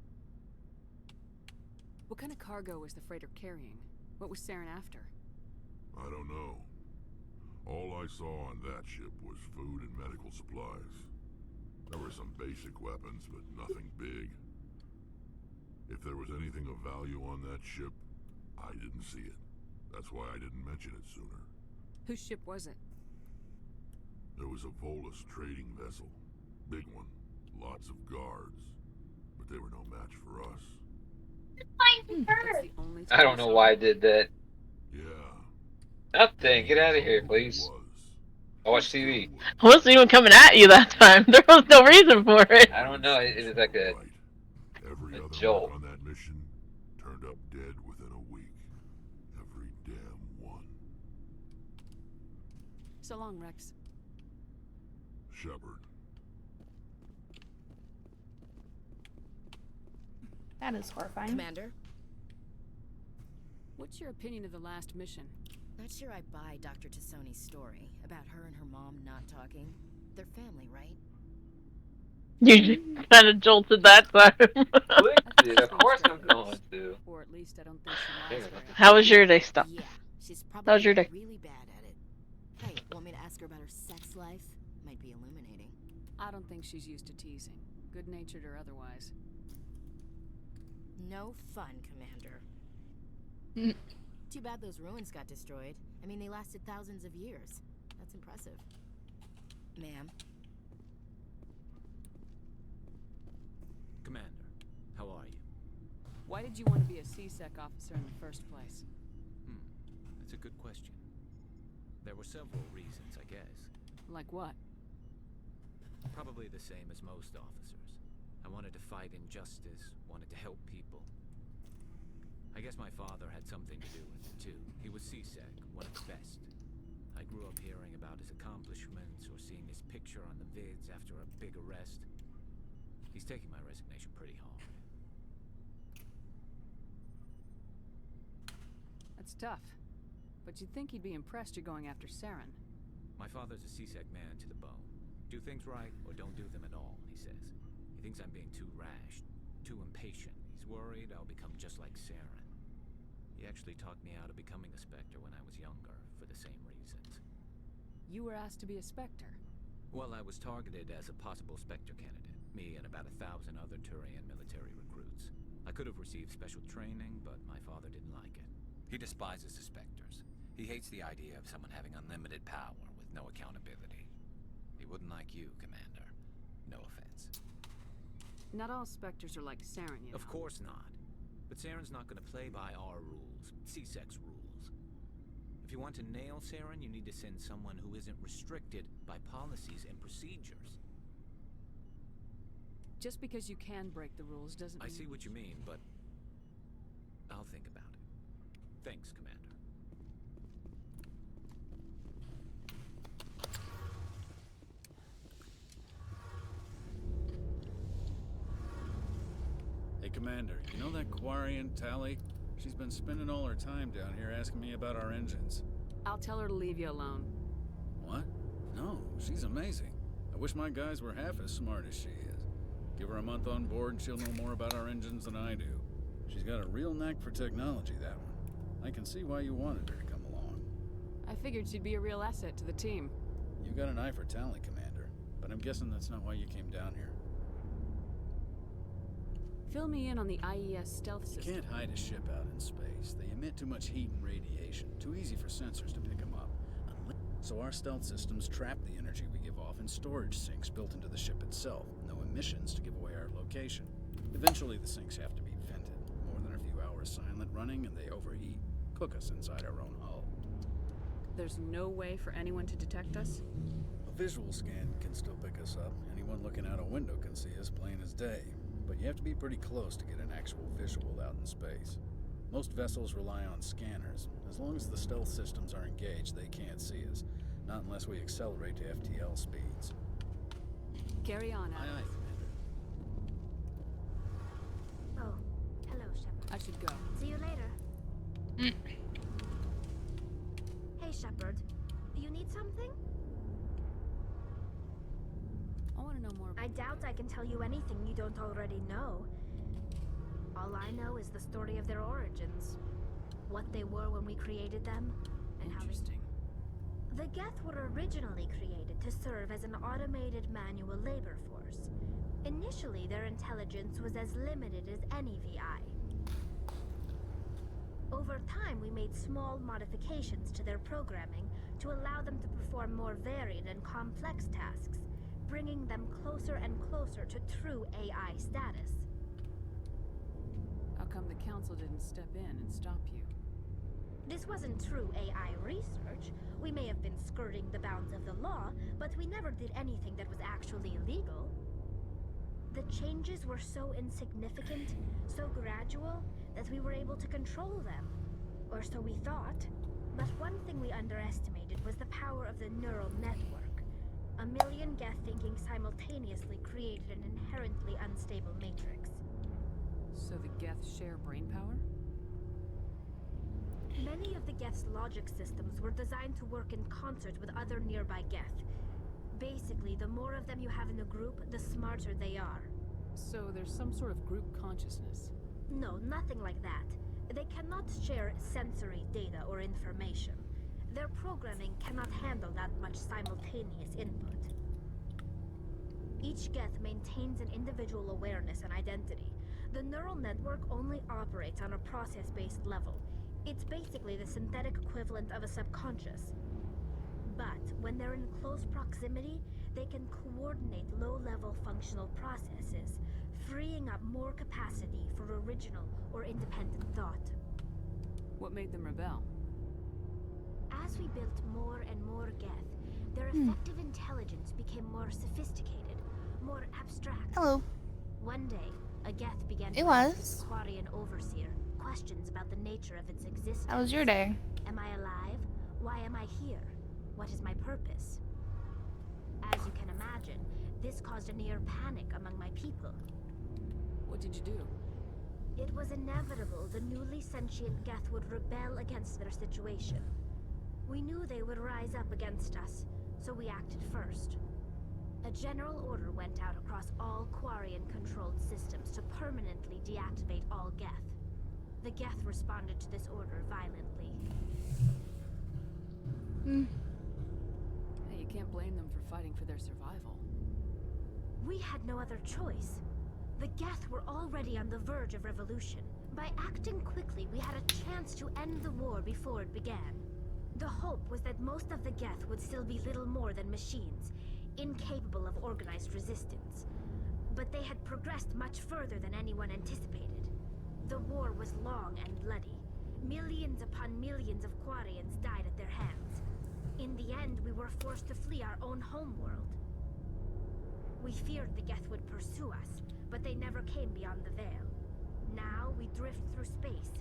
What kind of cargo was the freighter carrying? What was Saren after? I don't know. All I saw on that ship was food and medical supplies. There were some basic weapons, but nothing big. If there was anything of value on that ship, I didn't see it. That's why I didn't mention it sooner. Whose ship was it? There was a Volus trading vessel. Big one. Lots of guards. But they were no match for us. I don't know why I did that. Yeah. Nothing. Get out of here, please. I watch TV. I wasn't even coming at you that time. There was no reason for it. I don't know. It was like a jolt. On that mission turned up dead within a week. Every damn one. So long, Rex. Shepard. That is horrifying. Commander? What's your opinion of the last mission? Not sure I buy Dr. Tassoni's story about her and her mom not talking. They're family, right? You just kind of jolted that time. Of course I'm going to. Or at least I don't think she lies very How was your day, Stuff? Yeah, she's How was probably your day? really bad at it. Hey, want me to ask her about her sex life? Might be illuminating. I don't think she's used to teasing, good-natured or otherwise. No fun, Commander. Too bad those ruins got destroyed. I mean, they lasted thousands of years. That's impressive. Ma'am? Commander, how are you? Why did you want to be a CSEC officer in the first place? That's a good question. There were several reasons, I guess. Like what? Probably the same as most officers. I wanted to fight injustice, wanted to help people. I guess my father had something to do with it, too. He was CSEC, one of the best. I grew up hearing about his accomplishments or seeing his picture on the vids after a big arrest. He's taking my resignation pretty hard. That's tough. But you'd think he'd be impressed you're going after Saren. My father's a CSEC man to the bone. Do things right or don't do them at all, he says. He thinks I'm being too rash, too impatient. He's worried I'll become just like Saren. He actually talked me out of becoming a Spectre when I was younger, for the same reasons. You were asked to be a Spectre? Well, I was targeted as a possible Spectre candidate. Me and about 1,000 other Turian military recruits. I could have received special training, but my father didn't like it. He despises the Spectres. He hates the idea of someone having unlimited power with no accountability. He wouldn't like you, Commander. No offense. Not all Spectres are like Saren, you know. Of course not. But Saren's not going to play by our rules, CSEC's rules. If you want to nail Saren, you need to send someone who isn't restricted by policies and procedures. Just because you can break the rules doesn't mean... I see what you mean, but I'll think about it. Thanks, Commander. Hey, Commander, you know that Quarian, Tally? She's been spending all her time down here asking me about our engines. I'll tell her to leave you alone. What? No, she's amazing. I wish my guys were half as smart as she is. Give her a month on board and she'll know more about our engines than I do. She's got a real knack for technology, that one. I can see why you wanted her to come along. I figured she'd be a real asset to the team. You got an eye for Tally, Commander, but I'm guessing that's not why you came down here. Fill me in on the IES stealth system. You can't hide a ship out in space. They emit too much heat and radiation. Too easy for sensors to pick them up. So our stealth systems trap the energy we give off in storage sinks built into the ship itself. No emissions to give away our location. Eventually the sinks have to be vented. More than a few hours silent running and they overheat. Cook us inside our own hull. There's no way for anyone to detect us? A visual scan can still pick us up. Anyone looking out a window can see us plain as day. But you have to be pretty close to get an actual visual out in space. Most vessels rely on scanners. As long as the stealth systems are engaged, they can't see us. Not unless we accelerate to FTL speeds. Carry on, Aye, Adam. aye, Commander. Oh, hello, Shepard. I should go. See you later. Hey, Shepard. Do you need something? I want to know more about I doubt I can tell you anything you don't already know. All I know is the story of their origins. What they were when we created them, and how Interesting. The Geth were originally created to serve as an automated manual labor force. Initially, their intelligence was as limited as any VI. Over time, we made small modifications to their programming to allow them to perform more varied and complex tasks, bringing them closer and closer to true AI status. How come the Council didn't step in and stop you? This wasn't true AI research. We may have been skirting the bounds of the law, but we never did anything that was actually illegal. The changes were so insignificant, so gradual, that we were able to control them. Or so we thought. But one thing we underestimated was the power of the neural network. A million Geth thinking simultaneously created an inherently unstable matrix. So the Geth share brain power? Many of the Geth's logic systems were designed to work in concert with other nearby Geth. Basically, the more of them you have in a group, the smarter they are. So there's some sort of group consciousness? No, nothing like that. They cannot share sensory data or information. Their programming cannot handle that much simultaneous input. Each Geth maintains an individual awareness and identity. The neural network only operates on a process-based level. It's basically the synthetic equivalent of a subconscious. But when they're in close proximity, they can coordinate low-level functional processes, freeing up more capacity for original or independent thought. What made them rebel? As we built more and more Geth, their effective intelligence became more sophisticated, more abstract. Hello. One day, a Geth began It to ask was. its Quarian overseer questions about the nature of its existence. How was your day? Am I alive? Why am I here? What is my purpose? As you can imagine, this caused a near panic among my people. What did you do? It was inevitable the newly sentient Geth would rebel against their situation. We knew they would rise up against us, so we acted first. A general order went out across all Quarian-controlled systems to permanently deactivate all Geth. The Geth responded to this order violently. Hey, you can't blame them for fighting for their survival. We had no other choice. The Geth were already on the verge of revolution. By acting quickly, we had a chance to end the war before it began. The hope was that most of the Geth would still be little more than machines, incapable of organized resistance. But they had progressed much further than anyone anticipated. The war was long and bloody. Millions upon millions of Quarians died at their hands. In the end, we were forced to flee our own homeworld. We feared the Geth would pursue us, but they never came beyond the veil. Now we drift through space,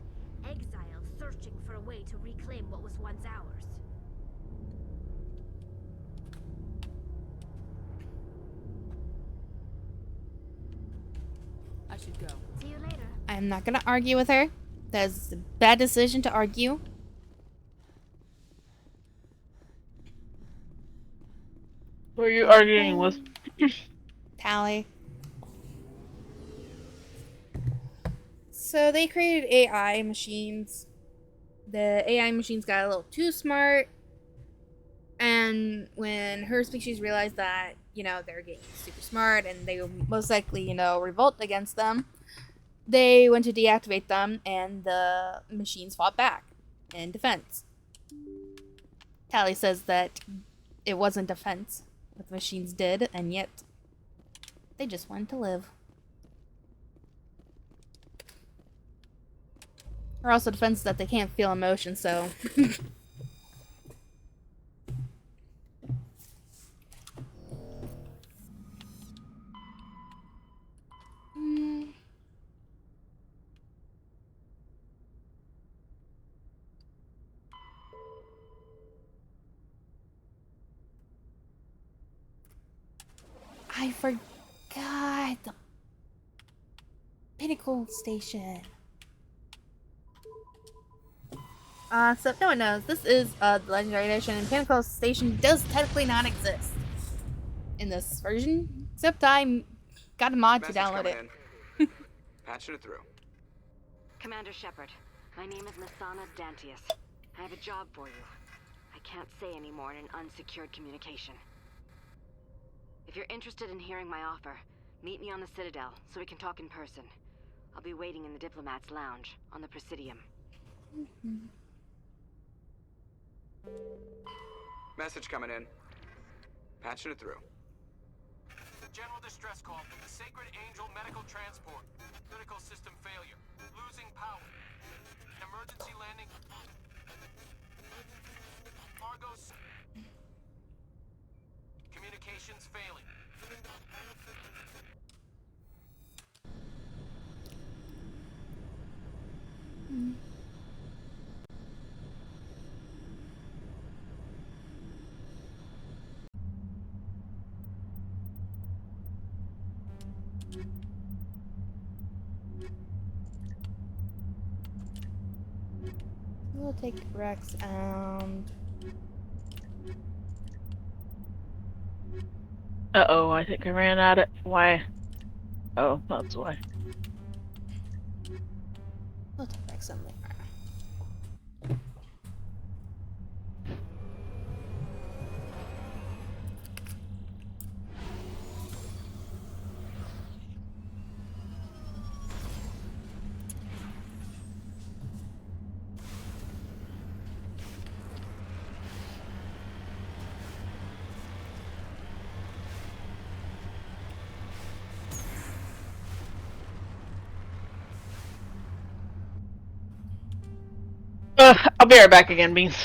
exiled, searching for a way to reclaim what was once ours. I should go. See you later. I'm not gonna argue with her. That's a bad decision to argue. Who are you arguing with? Tally. So they created AI machines. The AI machines got a little too smart. And when her species realized that, they're getting super smart and they would most likely, revolt against them, they went to deactivate them and the machines fought back in defense. Tally says that it wasn't defense, what the machines did, and yet they just wanted to live. Or also defense that they can't feel emotion, so... I forgot the Pinnacle Station. So if no one knows, this is the Legendary Edition, and Pinnacle Station does technically not exist in this version, except I got a mod to download it. Patching it through. Commander Shepard, my name is Nasana Dantius. I have a job for you. I can't say any more in an unsecured communication. If you're interested in hearing my offer, meet me on the Citadel so we can talk in person. I'll be waiting in the Diplomat's Lounge on the Presidium. Message coming in. Patching it through. General distress call from the Sacred Angel Medical Transport. Critical system failure. Losing power. Emergency landing. Argos. Communications failing. We'll take Rex out. Uh-oh, I think I ran out of... Why? Oh, that's why. We'll take Rex on there. I'll be right back again, Beans.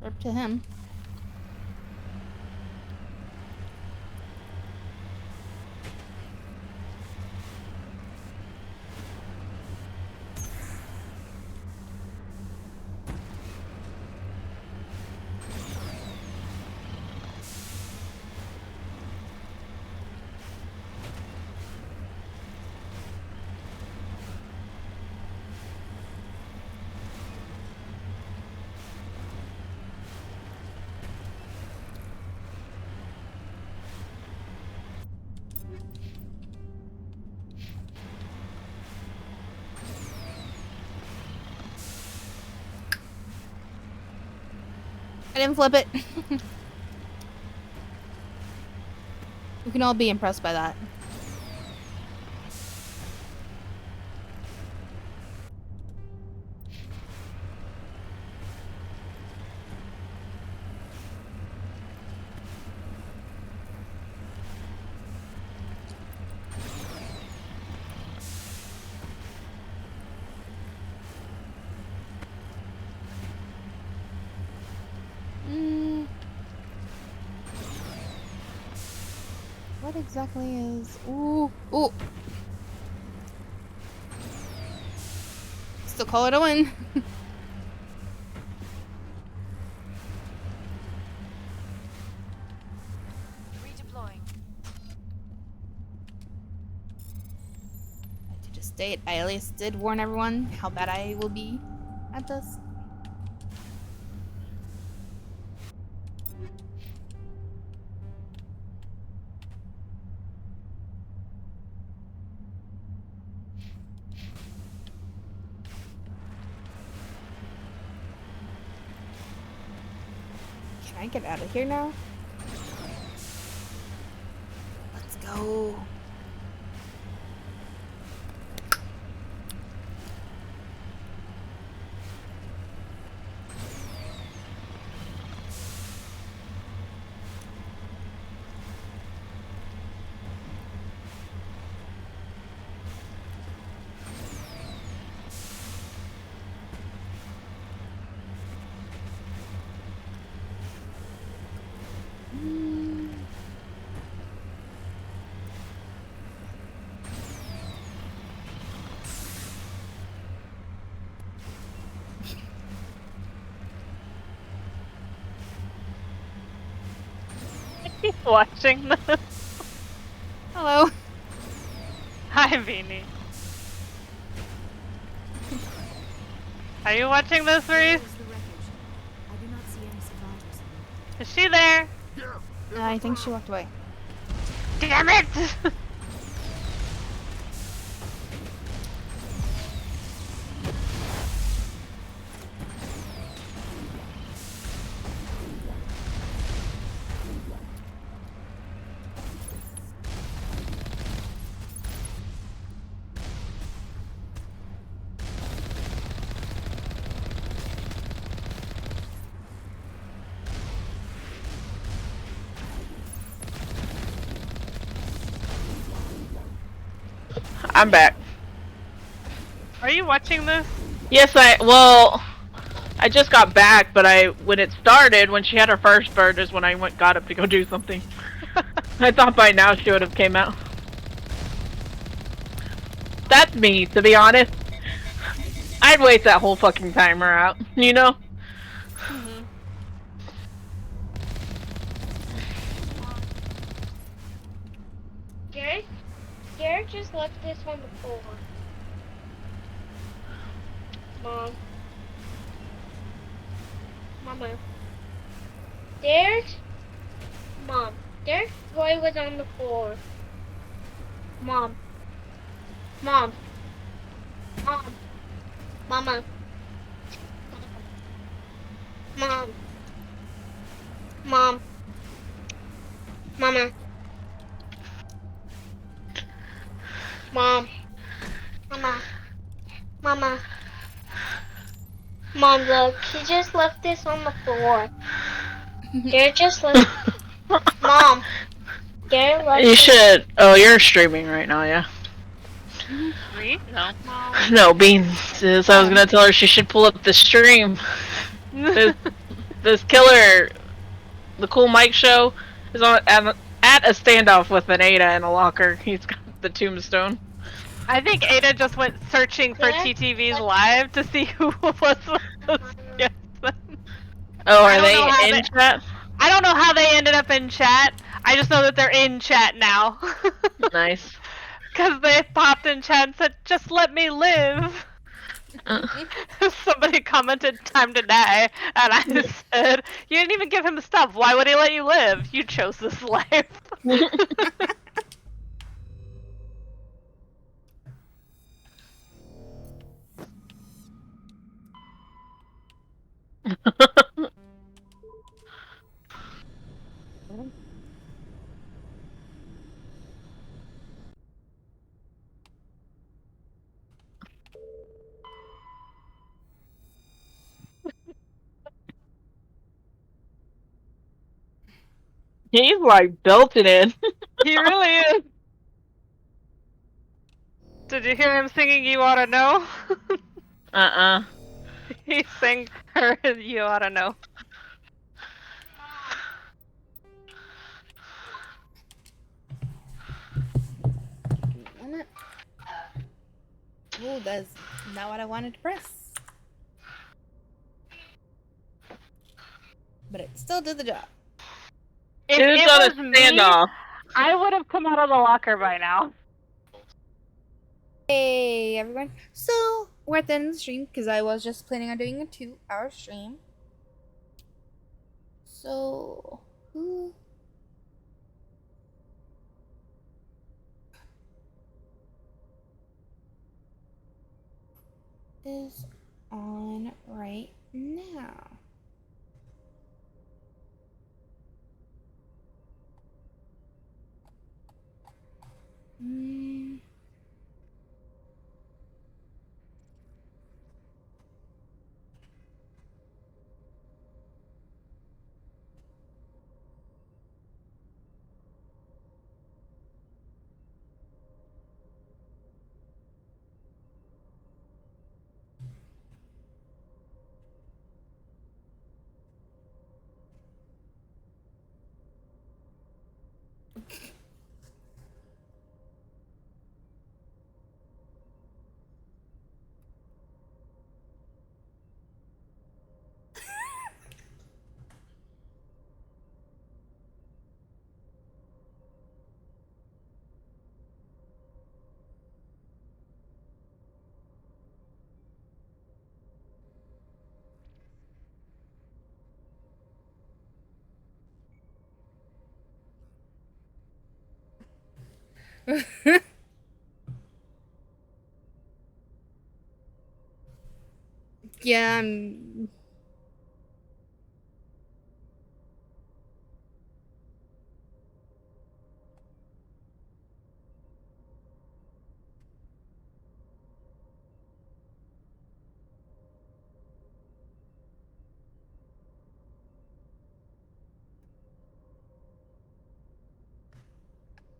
Up to him. I didn't flip it. We can all be impressed by that. What exactly is... Ooh, ooh. Still call it a win. Redeploying. To just state, I at least did warn everyone how bad I will be at this. Can I get out of here now? Let's go. watching this? Hello. Hi, Beanie. Are you watching this, Reese? I do not see any survivors. Is she there? I think she walked away. Damn it! I'm back. Are you watching this? Yes, I just got back, but when it started, when she had her first bird is when I got up to go do something. I thought by now she would have came out. That's me, to be honest. I'd wait that whole fucking timer out, you know? Garrett just left this on the floor. Mom. Mama. Derek? Mom. Derek's toy was on the floor. Mom. Mom. Mom. Mama. Mom. Mom. Mama. Mom. Mama. Mama. Mom, look, he just left this on the floor. Garrett just left. Mom. Garrett left. You should. Oh, you're streaming right now, yeah? Me? No. No, Beans is. I was gonna tell her she should pull up the stream. this killer, the Cool Mike show, is on at a standoff with an Ada in a locker. He's got the tombstone. I think Ada just went searching for TTV's live to see who was supposed to guess them. Oh, are they in chat? I don't know how they ended up in chat. I just know that they're in chat now. Nice. Because they popped in chat and said, "Just let me live." Somebody commented, "Time to die," and I said, "You didn't even give him stuff. Why would he let you live? You chose this life." He's like belting it. He really is. Did you hear him singing "You Oughta Know"? He sang her "You Oughta Know." Ooh, that's not what I wanted to press. But it still did the job. If it was me, I would have come out of the locker by now. Hey everyone. So we're at the end of the stream because I was just planning on doing a 2-hour stream. So who is on right now? Yeah, I'm...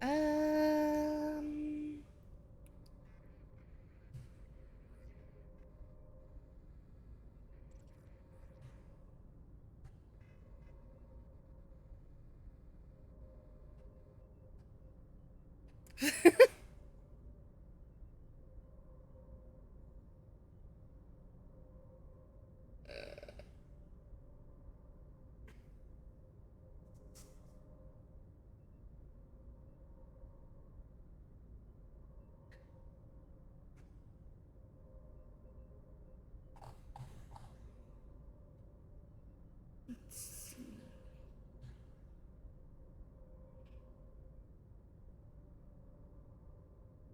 Um...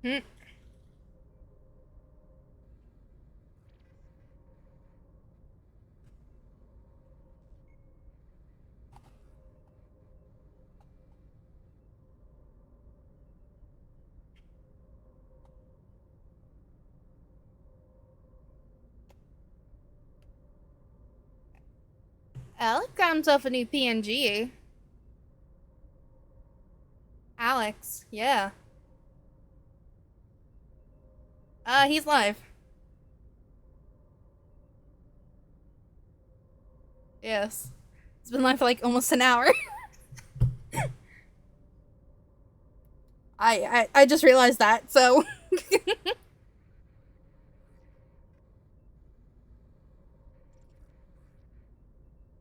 Hmm. Alex got himself a new PNG. Alex, yeah. He's live. Yes. It's been live for like almost an hour. I just realized that, so...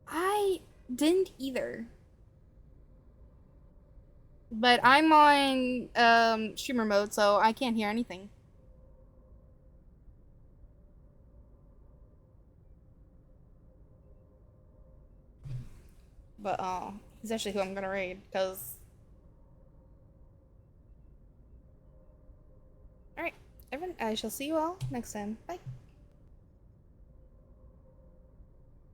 I didn't either. But I'm on streamer mode, so I can't hear anything. But he's actually who I'm gonna raid, because... Alright, everyone, I shall see you all next time. Bye.